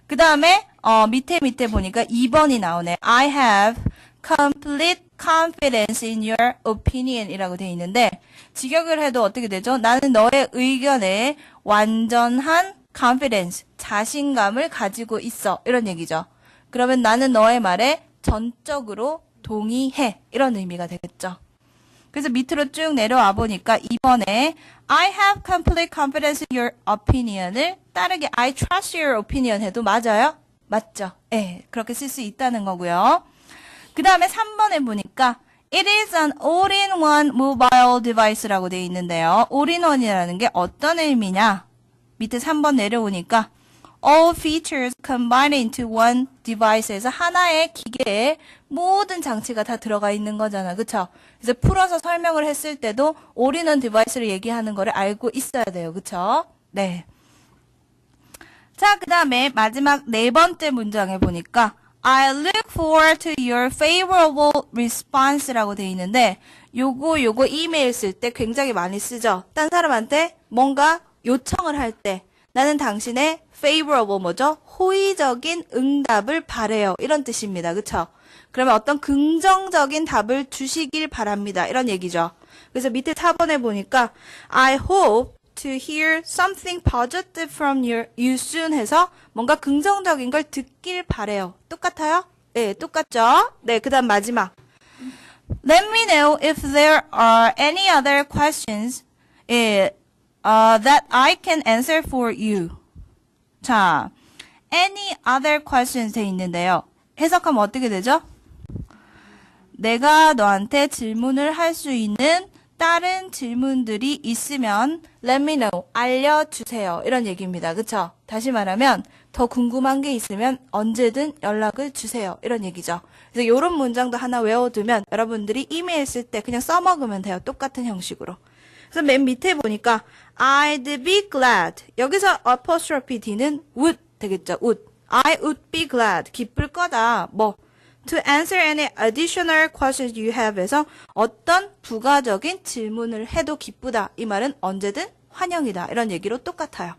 그 다음에 밑에 보니까 2번이 나오네. I have complete confidence in your opinion 이라고 돼 있는데 직역을 해도 어떻게 되죠? 나는 너의 의견에 완전한 confidence, 자신감을 가지고 있어 이런 얘기죠. 그러면 나는 너의 말에 전적으로 동의해 이런 의미가 되겠죠. 그래서 밑으로 쭉 내려와 보니까 이번에 I have complete confidence in your opinion을 따르게 I trust your opinion 해도 맞아요? 맞죠? 예, 그렇게 쓸 수 있다는 거고요. 그 다음에 3번에 보니까 It is an all-in-one mobile device라고 되어 있는데요. all-in-one이라는 게 어떤 의미냐? 밑에 3번 내려오니까 all features combined into one device에서 하나의 기계에 모든 장치가 다 들어가 있는 거잖아. 그쵸? 그래서 풀어서 설명을 했을 때도 올인원 디바이스를 얘기하는 거를 알고 있어야 돼요. 그쵸? 네. 자, 그 다음에 마지막 네 번째 문장에 보니까 I look forward to your favorable response라고 돼 있는데 요거 이메일 쓸 때 굉장히 많이 쓰죠. 딴 사람한테 뭔가 요청을 할 때 나는 당신의 favorable 뭐죠? 호의적인 응답을 바래요. 이런 뜻입니다. 그쵸? 그러면 어떤 긍정적인 답을 주시길 바랍니다. 이런 얘기죠. 그래서 밑에 4번에 보니까 I hope to hear something positive from you soon 해서 뭔가 긍정적인 걸 듣길 바래요. 똑같아요? 네, 똑같죠? 네, 그 다음 마지막. Let me know if there are any other questions that I can answer for you. 자, any other questions 돼 있는데요. 해석하면 어떻게 되죠? 내가 너한테 질문을 할 수 있는 다른 질문들이 있으면 let me know, 알려주세요. 이런 얘기입니다. 그쵸? 다시 말하면 더 궁금한 게 있으면 언제든 연락을 주세요. 이런 얘기죠. 그래서 이런 문장도 하나 외워두면 여러분들이 이메일 쓸 때 그냥 써먹으면 돼요. 똑같은 형식으로. 그래서 맨 밑에 보니까 I'd be glad. 여기서 apostrophe D는 would 되겠죠. would. I would be glad. 기쁠 거다. 뭐 to answer any additional questions you have 해서 어떤 부가적인 질문을 해도 기쁘다. 이 말은 언제든 환영이다. 이런 얘기로 똑같아요.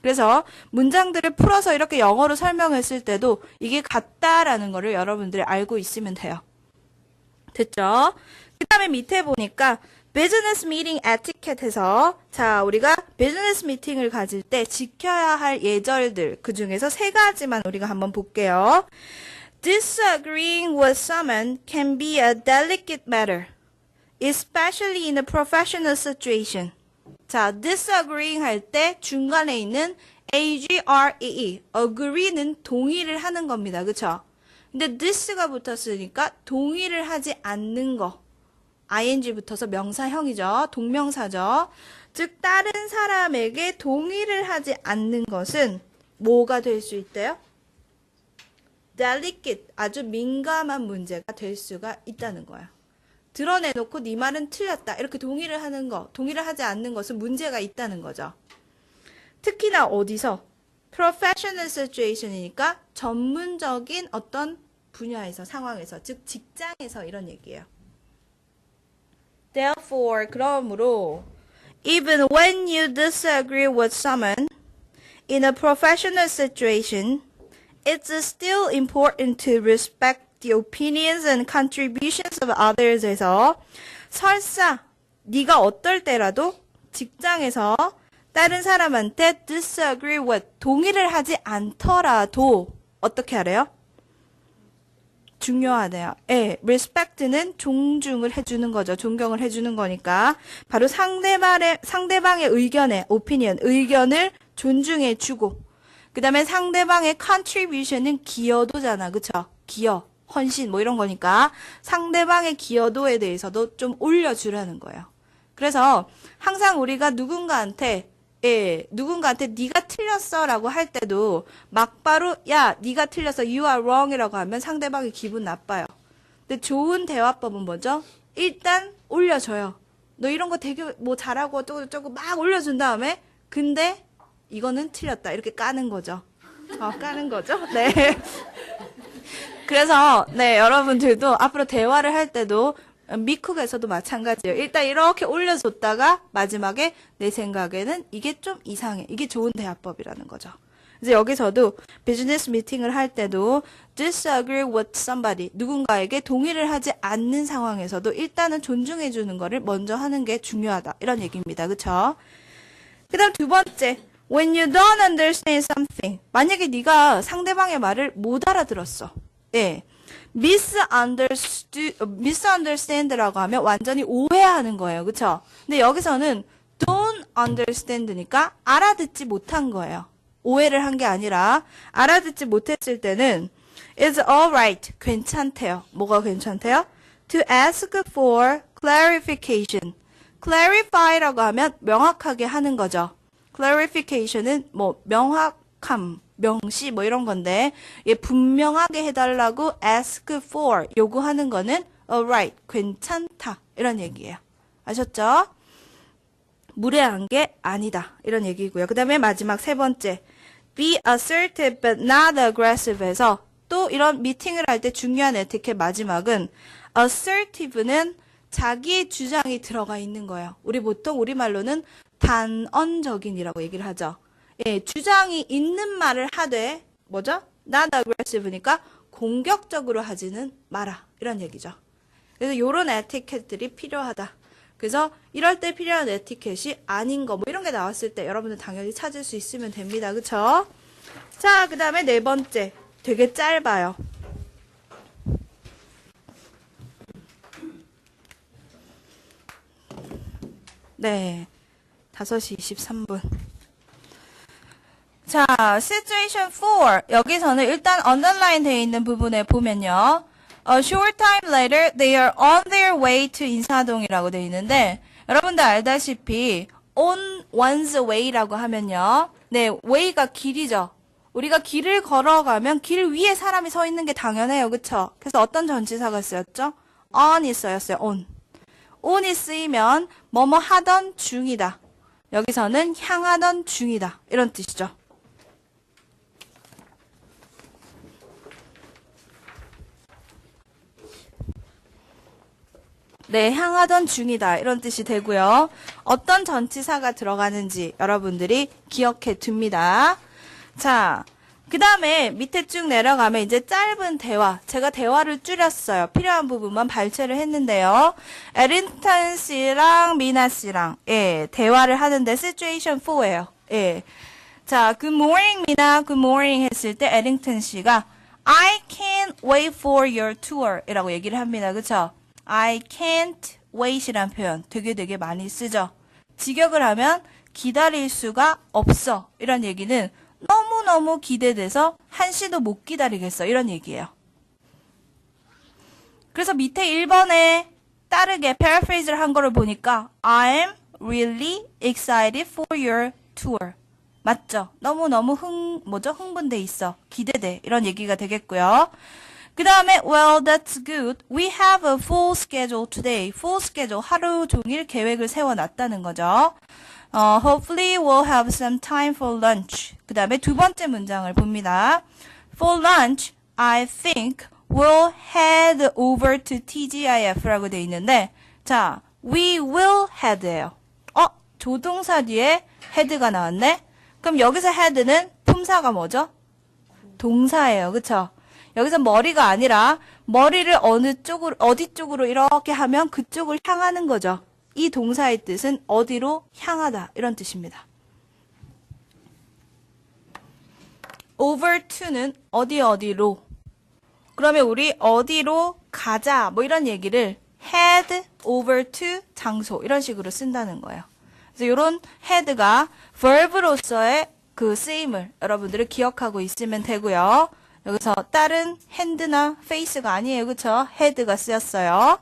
그래서 문장들을 풀어서 이렇게 영어로 설명했을 때도 이게 같다라는 거를 여러분들이 알고 있으면 돼요. 됐죠? 그 다음에 밑에 보니까 비즈니스 미팅 에티켓에서 자 우리가 비즈니스 미팅을 가질 때 지켜야 할 예절들 그 중에서 세 가지만 우리가 한번 볼게요. Disagreeing with someone can be a delicate matter, especially in a professional situation. 자, disagreeing 할 때 중간에 있는 agree, agree는 동의를 하는 겁니다. 그쵸? 근데 this가 붙었으니까 동의를 하지 않는 거. ing 붙어서 명사형이죠. 동명사죠. 즉 다른 사람에게 동의를 하지 않는 것은 뭐가 될 수 있대요? delicate, 아주 민감한 문제가 될 수가 있다는 거야. 드러내놓고 네 말은 틀렸다. 이렇게 동의를 하는 거, 동의를 하지 않는 것은 문제가 있다는 거죠. 특히나 어디서? professional situation이니까 전문적인 어떤 분야에서, 상황에서, 즉 직장에서 이런 얘기예요. Therefore, 그러므로 even when you disagree with someone in a professional situation, it's still important to respect the opinions and contributions of others 해서 설사 네가 어떨 때라도 직장에서 다른 사람한테 disagree with 동의를 하지 않더라도 어떻게 하래요? 중요하대요. 예, respect는 존중을 해주는 거죠. 존경을 해주는 거니까. 바로 상대방의 의견에, opinion, 의견을 존중해주고, 그 다음에 상대방의 contribution은 기여도잖아. 그쵸? 기여, 헌신, 뭐 이런 거니까. 상대방의 기여도에 대해서도 좀 올려주라는 거예요. 그래서 항상 우리가 누군가한테 네가 틀렸어라고 할 때도 막바로 야, 네가 틀렸어, you are wrong이라고 하면 상대방이 기분 나빠요. 근데 좋은 대화법은 뭐죠? 일단 올려줘요. 너 이런 거 되게 뭐 잘하고 어쩌고 막 올려준 다음에 근데 이거는 틀렸다 이렇게 까는 거죠. 까는 거죠. 네. 그래서 네, 여러분들도 앞으로 대화를 할 때도 미쿡에서도 마찬가지예요. 일단 이렇게 올려줬다가 마지막에 내 생각에는 이게 좀 이상해. 이게 좋은 대화법이라는 거죠. 이제 여기서도 비즈니스 미팅을 할 때도 disagree with somebody, 누군가에게 동의를 하지 않는 상황에서도 일단은 존중해 주는 거를 먼저 하는 게 중요하다. 이런 얘기입니다. 그쵸? 그 다음 두 번째, when you don't understand something, 만약에 네가 상대방의 말을 못 알아들었어. 예. misunderstand라고 하면 완전히 오해하는 거예요. 그쵸? 근데 여기서는 don't understand니까 알아듣지 못한 거예요. 오해를 한 게 아니라 알아듣지 못했을 때는 it's alright. 괜찮대요. 뭐가 괜찮대요? to ask for clarification. clarify라고 하면 명확하게 하는 거죠. clarification은 뭐 명확함, 명시 뭐 이런 건데 얘 분명하게 해달라고 ask for 요구하는 거는 alright 괜찮다 이런 얘기예요. 아셨죠? 무례한 게 아니다 이런 얘기고요. 그 다음에 마지막 세 번째 be assertive but not aggressive에서 또 이런 미팅을 할 때 중요한 에티켓 마지막은 assertive는 자기의 주장이 들어가 있는 거예요. 우리 보통 우리말로는 단언적인이라고 얘기를 하죠. 예, 주장이 있는 말을 하되 뭐죠? not aggressive니까 공격적으로 하지는 마라 이런 얘기죠. 그래서 이런 에티켓들이 필요하다. 그래서 이럴 때 필요한 에티켓이 아닌 거 뭐 이런 게 나왔을 때 여러분들 당연히 찾을 수 있으면 됩니다. 그쵸? 자, 그 다음에 네 번째 되게 짧아요. 네, 5시 23분. 자, situation 4. 여기서는 일단 underline 되어 있는 부분에 보면요. A short time later, they are on their way to 인사동이라고 되어 있는데, 여러분들 알다시피, on one's way라고 하면요. 네, way가 길이죠. 우리가 길을 걸어가면 길 위에 사람이 서 있는 게 당연해요. 그쵸? 그래서 어떤 전치사가 쓰였죠? on이 쓰였어요. on. on이 쓰이면, 뭐뭐 하던 중이다. 여기서는 향하던 중이다. 이런 뜻이죠. 네, 향하던 중이다. 이런 뜻이 되고요. 어떤 전치사가 들어가는지 여러분들이 기억해 둡니다. 자, 그 다음에 밑에 쭉 내려가면 이제 짧은 대화. 제가 대화를 줄였어요. 필요한 부분만 발췌를 했는데요. 에린턴 씨랑 미나 씨랑, 예, 대화를 하는데 situation 4예요. 예. 자, good morning, 미나, good morning 했을 때 에린턴 씨가 I can't wait for your tour 이라고 얘기를 합니다. 그쵸? I can't wait이란 표현 되게 많이 쓰죠. 직역을 하면 기다릴 수가 없어. 이런 얘기는 너무너무 기대돼서 한시도 못 기다리겠어. 이런 얘기예요. 그래서 밑에 1번에 따르게 paraphrase를 한 거를 보니까 I'm really excited for your tour. 맞죠? 너무너무 흥분돼 있어. 기대돼. 이런 얘기가 되겠고요. 그 다음에 well, that's good. We have a full schedule today. full schedule, 하루 종일 계획을 세워놨다는 거죠. Hopefully we'll have some time for lunch. 그 다음에 두 번째 문장을 봅니다. For lunch, I think we'll head over to TGIF라고 돼 있는데 자, we will head예요. 조동사 뒤에 head가 나왔네? 그럼 여기서 head는 품사가 뭐죠? 동사예요. 그쵸? 여기서 머리가 아니라 머리를 어디 쪽으로 이렇게 하면 그쪽을 향하는 거죠. 이 동사의 뜻은 어디로 향하다 이런 뜻입니다. over to는 어디로 그러면 우리 어디로 가자 뭐 이런 얘기를 head over to 장소 이런 식으로 쓴다는 거예요. 그래서 이런 head가 verb로서의 그 쓰임을 여러분들이 기억하고 있으면 되고요. 여기서 다른 hand나 face가 아니에요. 그쵸? head가 쓰였어요.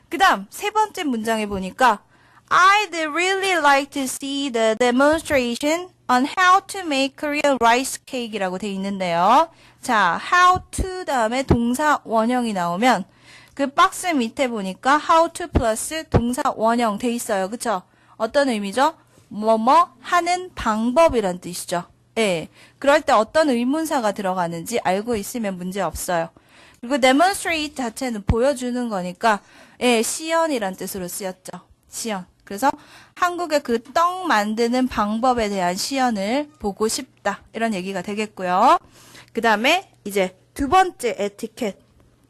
그 다음 세 번째 문장에 보니까 I'd really like to see the demonstration on how to make Korean rice cake이라고 돼 있는데요. 자, how to 다음에 동사 원형이 나오면 그 박스 밑에 보니까 how to 플러스 동사 원형 돼 있어요. 그쵸? 어떤 의미죠? 뭐뭐 하는 방법이란 뜻이죠. 예. 그럴 때 어떤 의문사가 들어가는지 알고 있으면 문제 없어요. 그리고 demonstrate 자체는 보여주는 거니까 예, 시연이란 뜻으로 쓰였죠. 시연. 그래서 한국의 그 떡 만드는 방법에 대한 시연을 보고 싶다. 이런 얘기가 되겠고요. 그 다음에 이제 두 번째 에티켓.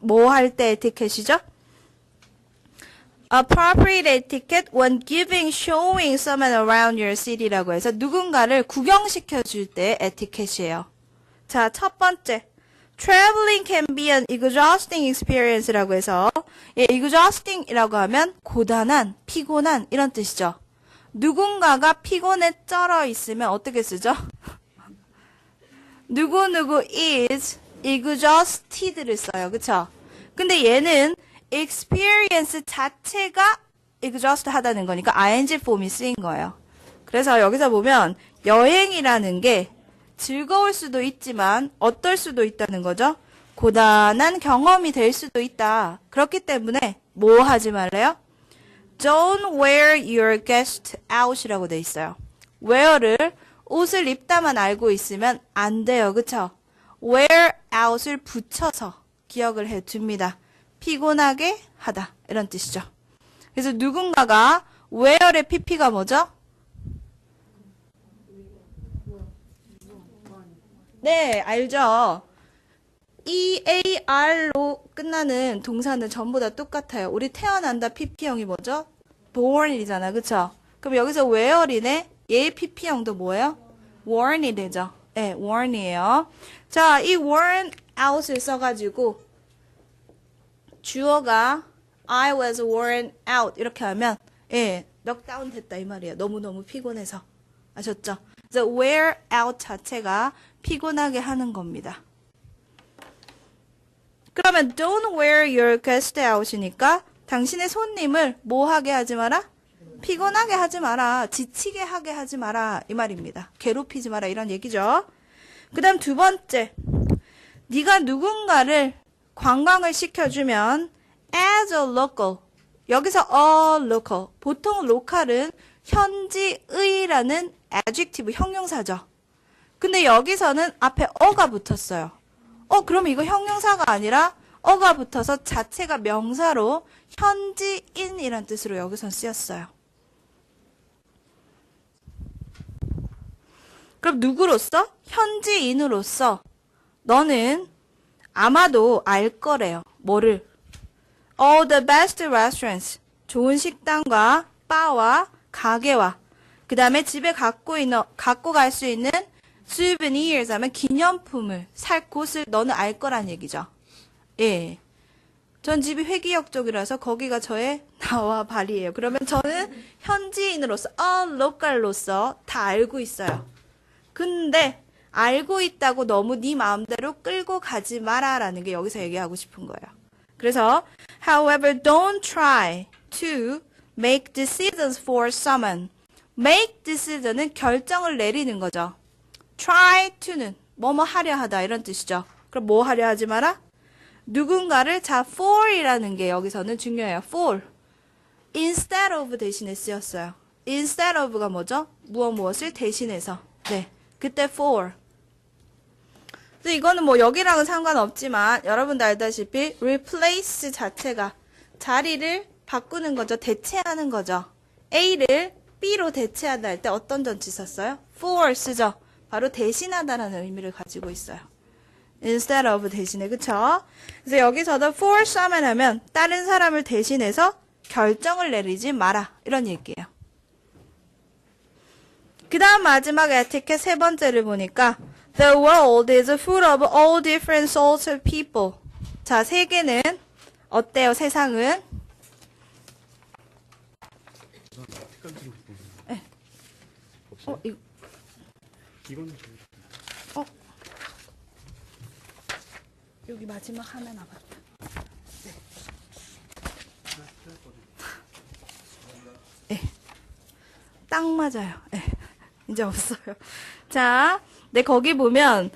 뭐 할 때 에티켓이죠? Appropriate etiquette when giving, showing someone around your city라고 해서 누군가를 구경시켜 줄 때 에티켓이에요. 자, 첫 번째. Traveling can be an exhausting experience라고 해서 예, exhausting이라고 하면 고단한, 피곤한 이런 뜻이죠. 누군가가 피곤에 쩔어 있으면 어떻게 쓰죠? 누구누구 is exhausted를 써요. 그쵸? 근데 얘는 experience 자체가 exhaust 하다는 거니까 ing 폼이 쓰인 거예요. 그래서 여기서 보면 여행이라는 게 즐거울 수도 있지만 어떨 수도 있다는 거죠. 고단한 경험이 될 수도 있다. 그렇기 때문에 뭐 하지 말래요? Don't wear your guest out이라고 돼 있어요. wear를 옷을 입다만 알고 있으면 안 돼요. 그쵸? wear out을 붙여서 기억을 해줍니다. 피곤하게 하다. 이런 뜻이죠. 그래서 누군가가 wear의 pp가 뭐죠? 네, 알죠? EAR로 끝나는 동사는 전부 다 똑같아요. 우리 태어난다 PP형이 뭐죠? born이잖아. 그쵸? 그럼 여기서 wear이네? 얘의 PP형도 뭐예요? worn이 되죠. 네, worn이에요. 자, 이 worn out을 써가지고 주어가 I was worn out 이렇게 하면 예, 넉다운 됐다 이 말이에요. 너무너무 피곤해서. 아셨죠? 그래서 wear out 자체가 피곤하게 하는 겁니다. 그러면 don't wear your guest out이니까 당신의 손님을 뭐 하게 하지 마라? 피곤하게 하지 마라. 지치게 하게 하지 마라. 이 말입니다. 괴롭히지 마라. 이런 얘기죠. 그 다음 두 번째. 네가 누군가를 관광을 시켜주면 as a local. 여기서 a local. 보통 local은 현지의라는 adjective 형용사죠. 근데 여기서는 앞에 어가 붙었어요. 그럼 이거 형용사가 아니라 어가 붙어서 자체가 명사로 현지인이란 뜻으로 여기선 쓰였어요. 그럼 누구로서? 현지인으로서 너는 아마도 알 거래요. 뭐를? All the best restaurants. 좋은 식당과 바와 가게와 그 다음에 집에 갖고 갈 수 있는 souvenirs 하면 기념품을 살 곳을 너는 알 거란 얘기죠. 예. 전 집이 회기역 쪽이라서 거기가 저의 나와 발이에요. 그러면 저는 현지인으로서, local로서 다 알고 있어요. 근데 알고 있다고 너무 네 마음대로 끌고 가지 마라라는 게 여기서 얘기하고 싶은 거예요. 그래서 however, don't try to make decisions for someone. make decision은 결정을 내리는 거죠. try to는 뭐뭐 하려 하다 이런 뜻이죠. 그럼 뭐 하려 하지 마라? 누군가를 for이라는 게 여기서는 중요해요. for. instead of 대신에 쓰였어요. instead of가 뭐죠? 무엇을 대신해서. 네. 그때 for. 그래서 이거는 뭐 여기랑은 상관없지만 여러분도 알다시피 replace 자체가 자리를 바꾸는 거죠. 대체하는 거죠. A를 B로 대체하다 할 때 어떤 전치 썼어요? for 쓰죠. 바로 대신하다라는 의미를 가지고 있어요. instead of 대신에, 그쵸? 그래서 여기서도 for someone 하면 다른 사람을 대신해서 결정을 내리지 마라. 이런 얘기예요. 그 다음 마지막 에티켓 세 번째를 보니까 The world is full of all different sorts of people. 자, 세계는 어때요, 세상은? 네. 여기 마지막 하나 남았다. 네. 네. 딱 맞아요. 네. 이제 없어요. 자, 네, 거기 보면,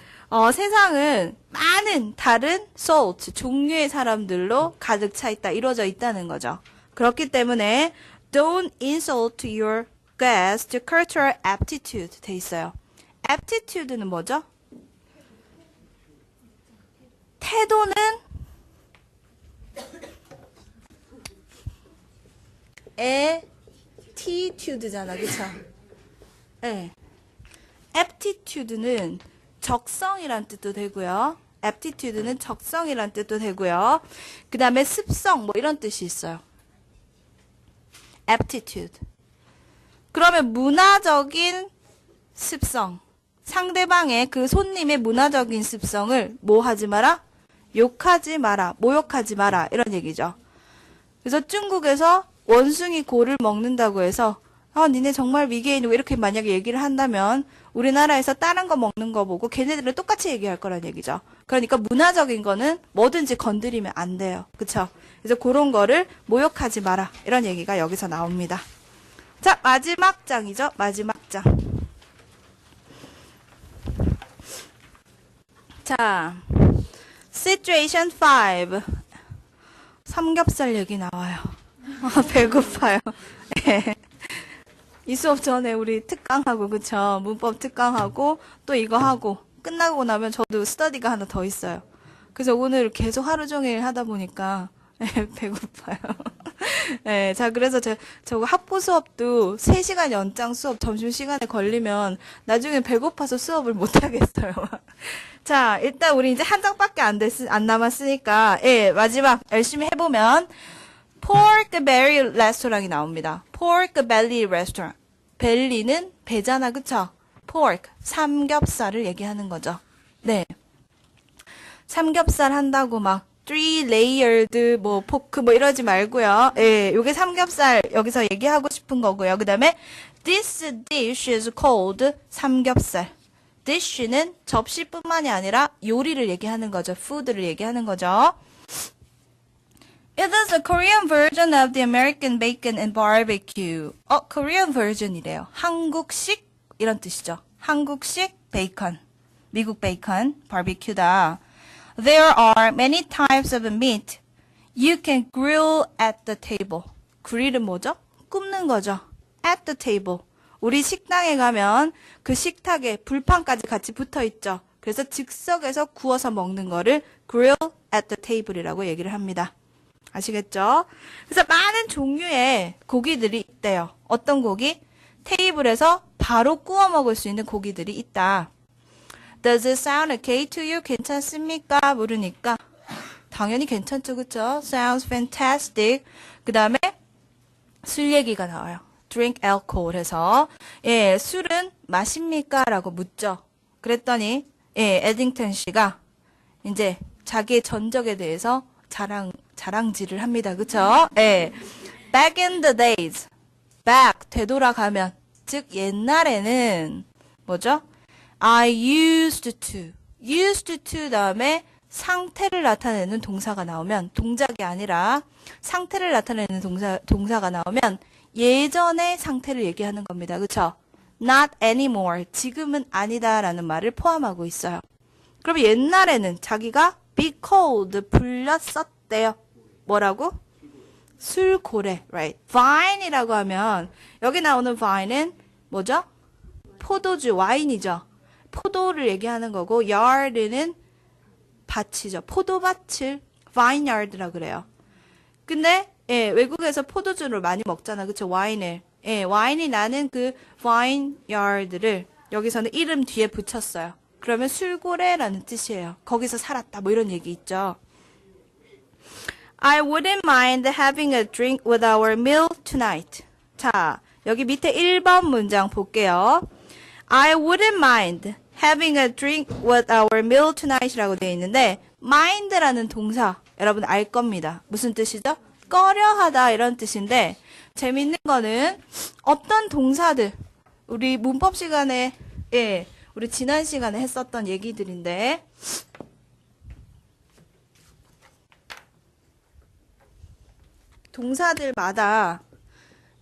세상은 많은 다른 sort, 종류의 사람들로 가득 차 있다, 이루어져 있다는 거죠. 그렇기 때문에, don't insult your guest cultural aptitude 돼 있어요. aptitude는 뭐죠? 태도는 attitude잖아, 그쵸? 네. aptitude는 적성이란 뜻도 되고요. aptitude는 적성이란 뜻도 되고요. 그 다음에 습성, 뭐 이런 뜻이 있어요. aptitude. 그러면 문화적인 습성. 상대방의 그 손님의 문화적인 습성을 뭐 하지 마라? 욕하지 마라. 모욕하지 마라. 이런 얘기죠. 그래서 중국에서 원숭이 고를 먹는다고 해서 니네 정말 미개인이고 이렇게 만약에 얘기를 한다면 우리나라에서 다른 거 먹는 거 보고 걔네들은 똑같이 얘기할 거란 얘기죠. 그러니까 문화적인 거는 뭐든지 건드리면 안 돼요. 그쵸? 그래서 그런 거를 모욕하지 마라. 이런 얘기가 여기서 나옵니다. 자, 마지막 장이죠. 마지막 장. 자, situation 5. 삼겹살 얘기 나와요. 배고파요. 네. 이 수업 전에 우리 특강하고, 그쵸? 문법 특강하고, 또 이거 하고, 끝나고 나면 저도 스터디가 하나 더 있어요. 그래서 오늘 계속 하루 종일 하다 보니까, 배고파요. 네, 자, 그래서 저거 학부 수업도 3시간 연장 수업 점심시간에 걸리면 나중에 배고파서 수업을 못 하겠어요. 자, 일단 우리 이제 한 장밖에 안 남았으니까, 마지막 열심히 해보면, pork belly restaurant이 나옵니다. pork belly restaurant. 벨리는 배잖아, 그쵸? pork, 삼겹살을 얘기하는 거죠. 네. 삼겹살 한다고 막, 3-layered, 포크, 이러지 말고요. 요게 삼겹살, 여기서 얘기하고 싶은 거고요. 그 다음에, this dish is called 삼겹살. dish는 접시뿐만이 아니라 요리를 얘기하는 거죠. food를 얘기하는 거죠. It is a Korean version of the American bacon and barbecue. Korean version이래요. 한국식 이런 뜻이죠. 한국식 베이컨. 미국 베이컨, barbecue다. There are many types of meat. You can grill at the table. grill은 뭐죠? 굽는 거죠. At the table. 우리 식당에 가면 그 식탁에 불판까지 같이 붙어 있죠. 그래서 즉석에서 구워서 먹는 거를 grill at the table이라고 얘기를 합니다. 아시겠죠? 그래서 많은 종류의 고기들이 있대요. 어떤 고기? 테이블에서 바로 구워 먹을 수 있는 고기들이 있다. Does it sound okay to you? 괜찮습니까? 물으니까 당연히 괜찮죠, 그쵸? Sounds fantastic. 그 다음에 술 얘기가 나와요. Drink alcohol 해서 술은 마십니까? 라고 묻죠. 그랬더니 에딩턴 씨가 이제 자기의 전적에 대해서 자랑질을 합니다. 그쵸? Back in the days. back, 되돌아가면. 즉, 옛날에는, 뭐죠? I used to 다음에 상태를 나타내는 동사가 나오면, 동작이 아니라 상태를 나타내는 동사가 나오면, 예전의 상태를 얘기하는 겁니다. 그쵸? Not anymore. 지금은 아니다 라는 말을 포함하고 있어요. 그럼 옛날에는 자기가 be called, 불렸었대요. 뭐라고? 술고래, right? vine이라고 하면 여기 나오는 vine은 뭐죠? 포도주, 와인이죠. 포도를 얘기하는 거고 yard는 밭이죠. 포도밭을 vineyard라고 그래요. 근데 외국에서 포도주를 많이 먹잖아, 그쵸? 와인을. 와인이 나는 그 vineyard를 여기서는 이름 뒤에 붙였어요. 그러면 술고래라는 뜻이에요. 거기서 살았다, 뭐 이런 얘기 있죠. I wouldn't mind having a drink with our meal tonight. 자, 여기 밑에 1번 문장 볼게요. I wouldn't mind having a drink with our meal tonight 이라고 되어 있는데 mind라는 동사 여러분 알 겁니다. 무슨 뜻이죠? 꺼려하다 이런 뜻인데 재밌는 거는 어떤 동사들 우리 문법 시간에 우리 지난 시간에 했었던 얘기들인데 동사들마다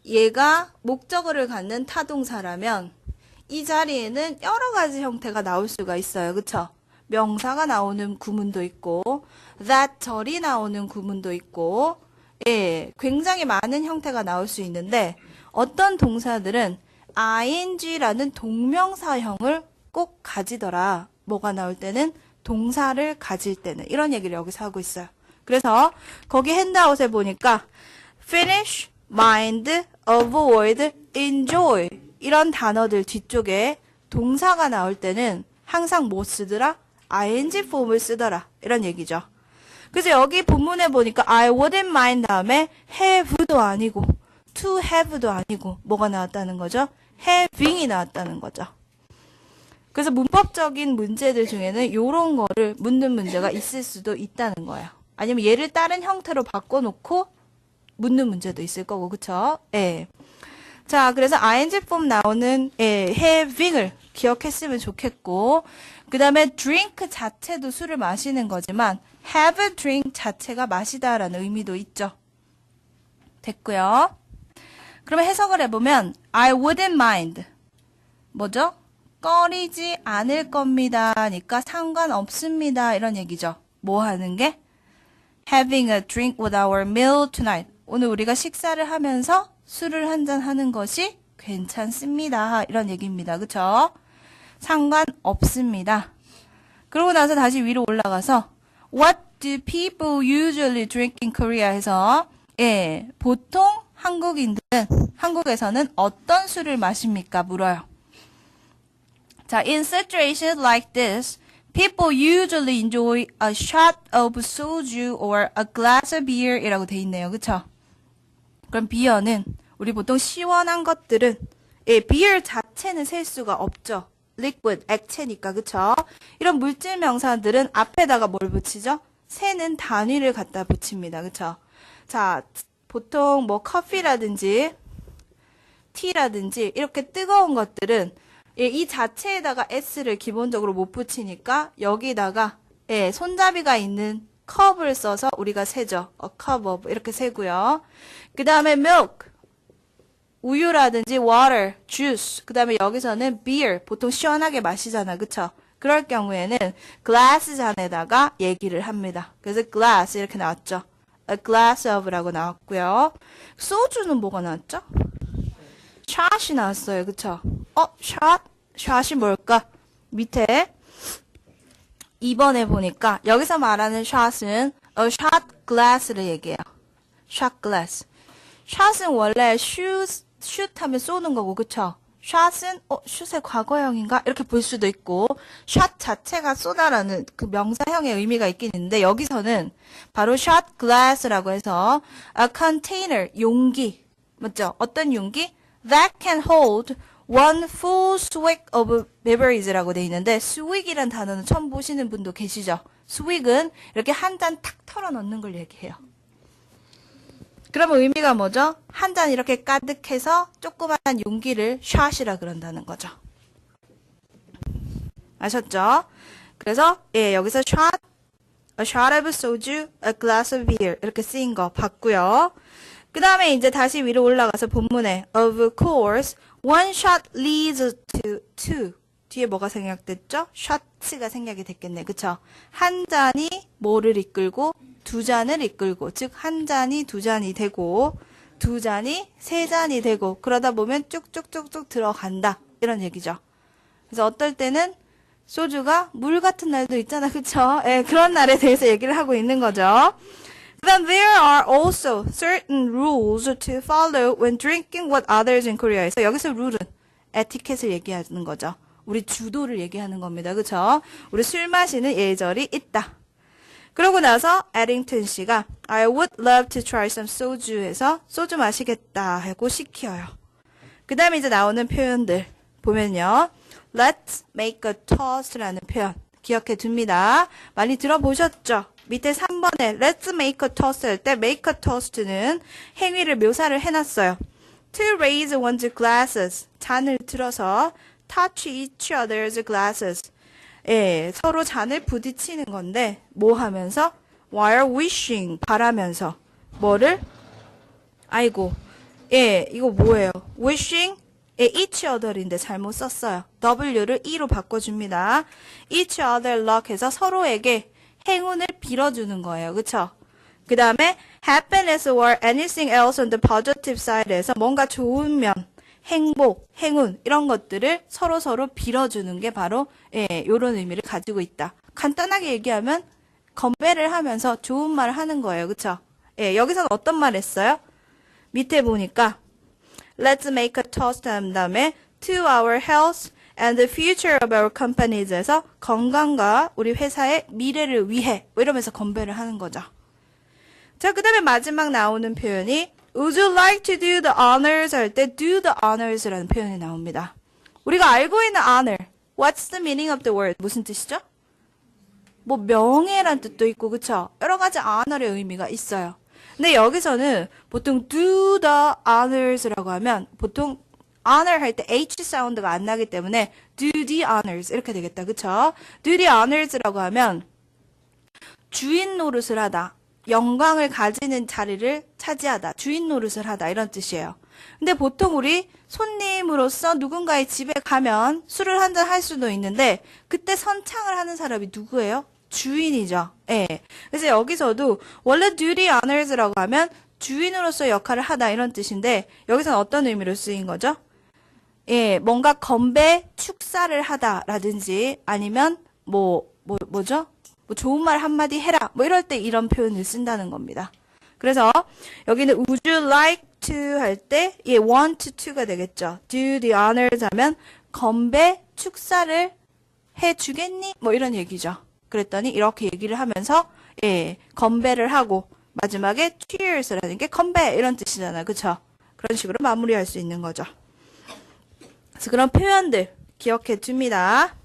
얘가 목적어를 갖는 타동사라면 이 자리에는 여러 가지 형태가 나올 수가 있어요. 그쵸? 명사가 나오는 구문도 있고 that 절이 나오는 구문도 있고 굉장히 많은 형태가 나올 수 있는데 어떤 동사들은 ing라는 동명사형을 꼭 가지더라. 뭐가 나올 때는 동사를 가질 때는 이런 얘기를 여기서 하고 있어요. 그래서 거기 핸드아웃에 보니까 finish, mind, avoid, enjoy 이런 단어들 뒤쪽에 동사가 나올 때는 항상 뭐 쓰더라? ing 폼을 쓰더라. 이런 얘기죠. 그래서 여기 본문에 보니까 I wouldn't mind 다음에 have도 아니고 to have도 아니고 뭐가 나왔다는 거죠? having이 나왔다는 거죠. 그래서 문법적인 문제들 중에는 이런 거를 묻는 문제가 있을 수도 있다는 거예요. 아니면 얘를 다른 형태로 바꿔놓고 묻는 문제도 있을 거고, 그쵸? 자, 그래서 ing 폼 나오는 having을 기억했으면 좋겠고, 그 다음에 drink 자체도 술을 마시는 거지만 have a drink 자체가 마시다라는 의미도 있죠. 됐고요. 그러면 해석을 해보면 I wouldn't mind 뭐죠? 꺼리지 않을 겁니다. 니까 상관없습니다. 이런 얘기죠. 뭐 하는 게? Having a drink with our meal tonight. 오늘 우리가 식사를 하면서 술을 한잔 하는 것이 괜찮습니다. 이런 얘기입니다. 그쵸? 상관없습니다. 그러고 나서 다시 위로 올라가서 What do people usually drink in Korea 해서 보통 한국에서는 어떤 술을 마십니까? 물어요. 자, in situations like this, people usually enjoy a shot of soju or a glass of beer 이라고 돼 있네요. 그쵸? 그럼 비어는 우리 보통 시원한 것들은 비어 자체는 셀 수가 없죠. liquid, 액체니까. 그쵸? 이런 물질 명사들은 앞에다가 뭘 붙이죠? 세는 단위를 갖다 붙입니다. 그쵸? 자, 보통 뭐 커피라든지 티라든지 이렇게 뜨거운 것들은 이 자체에다가 s를 기본적으로 못 붙이니까 여기다가 손잡이가 있는 컵을 써서 우리가 세죠. a cup of 이렇게 세고요. 그 다음에 milk 우유라든지 water, juice 그 다음에 여기서는 beer 보통 시원하게 마시잖아. 그쵸? 그럴 경우에는 glass 잔에다가 얘기를 합니다. 그래서 glass 이렇게 나왔죠. a glass of 라고 나왔고요. 소주는 뭐가 나왔죠? 샷이 나왔어요. 그쵸? 샷? 샷이 뭘까? 밑에 2번에 보니까 여기서 말하는 샷은 a shot glass를 얘기해요. shot glass. 샷은 원래 shoot 하면 쏘는 거고, 그쵸? 샷은 슛의 과거형인가? 이렇게 볼 수도 있고 샷 자체가 쏘다라는 그 명사형의 의미가 있긴 있는데 여기서는 바로 shot glass라고 해서 a container, 용기 맞죠? 어떤 용기? that can hold one full swig of beverage라고 돼 있는데 swig이란 단어는 처음 보시는 분도 계시죠? swig은 이렇게 한 잔 탁 털어 넣는 걸 얘기해요. 그러면 의미가 뭐죠? 한 잔 이렇게 가득해서 조그마한 용기를 샷이라 그런다는 거죠. 아셨죠? 그래서 여기서 shot, a shot of soju, a glass of beer 이렇게 쓰인 거 봤고요. 그 다음에 이제 다시 위로 올라가서 본문에 of course, one shot leads to two. 뒤에 뭐가 생략됐죠? 샷츠가 생략이 됐겠네. 그쵸? 한 잔이 뭐를 이끌고 두 잔을 이끌고 즉 한 잔이 두 잔이 되고 두 잔이 세 잔이 되고 그러다 보면 쭉쭉쭉쭉 들어간다. 이런 얘기죠. 그래서 어떨 때는 소주가 물 같은 날도 있잖아. 그쵸? 그런 날에 대해서 얘기를 하고 있는 거죠. Then there are also certain rules to follow when drinking with others in Korea. 그래서 여기서 룰은 에티켓을 얘기하는 거죠. 우리 주도를 얘기하는 겁니다. 그쵸? 우리 술 마시는 예절이 있다. 그러고 나서 에딩턴 씨가 I would love to try some soju 해서 소주 마시겠다 하고 시켜요. 그 다음에 이제 나오는 표현들 보면요. Let's make a toast라는 표현. 기억해 둡니다. 많이 들어보셨죠? 밑에 3번에 Let's make a toast 할 때 make a toast는 행위를 묘사를 해놨어요. To raise one's glasses. 잔을 들어서 touch each other's glasses. 예, 서로 잔을 부딪히는 건데 뭐 하면서? While wishing. 바라면서. 뭐를? 아이고. 예, 이거 뭐예요? wishing? 예, each other인데 잘못 썼어요. W를 E로 바꿔줍니다. each other luck 해서 서로에게 행운을 빌어주는 거예요. 그쵸? 그 다음에 happiness or anything else on the positive side에서 뭔가 좋은 면, 행복, 행운 이런 것들을 서로 빌어주는 게 바로 예, 요런 의미를 가지고 있다. 간단하게 얘기하면 건배를 하면서 좋은 말을 하는 거예요. 그쵸? 예, 여기서는 어떤 말 했어요? 밑에 보니까 Let's make a toast 한 다음에 to our health and the future of our companies에서 건강과 우리 회사의 미래를 위해 뭐 이러면서 건배를 하는 거죠. 자, 그 다음에 마지막 나오는 표현이 Would you like to do the honors 할 때 do the honors라는 표현이 나옵니다. 우리가 알고 있는 honor, what's the meaning of the word? 무슨 뜻이죠? 뭐 명예란 뜻도 있고 그쵸? 여러 가지 honor의 의미가 있어요. 근데 여기서는 보통 do the honors라고 하면 보통 honor 할 때 H 사운드가 안 나기 때문에 do the honors 이렇게 되겠다. 그쵸? do the honors라고 하면 주인 노릇을 하다. 영광을 가지는 자리를 차지하다. 주인 노릇을 하다. 이런 뜻이에요. 근데 보통 우리 손님으로서 누군가의 집에 가면 술을 한잔 할 수도 있는데 그때 선창을 하는 사람이 누구예요? 주인이죠. 예. 그래서 여기서도 원래 duty honors라고 하면 주인으로서 역할을 하다 이런 뜻인데 여기서는 어떤 의미로 쓰인 거죠? 예, 뭔가 건배 축사를 하다라든지 아니면 뭐죠? 뭐 좋은 말 한마디 해라. 뭐 이럴 때 이런 표현을 쓴다는 겁니다. 그래서 여기는 would you like to 할 때 예, want to가 되겠죠. do the honors 하면 건배 축사를 해 주겠니? 뭐 이런 얘기죠. 그랬더니 이렇게 얘기를 하면서 예, 건배를 하고 마지막에 cheers라는 게 건배 이런 뜻이잖아요. 그쵸? 그런 식으로 마무리할 수 있는 거죠. 그래서 그런 표현들 기억해 줍니다.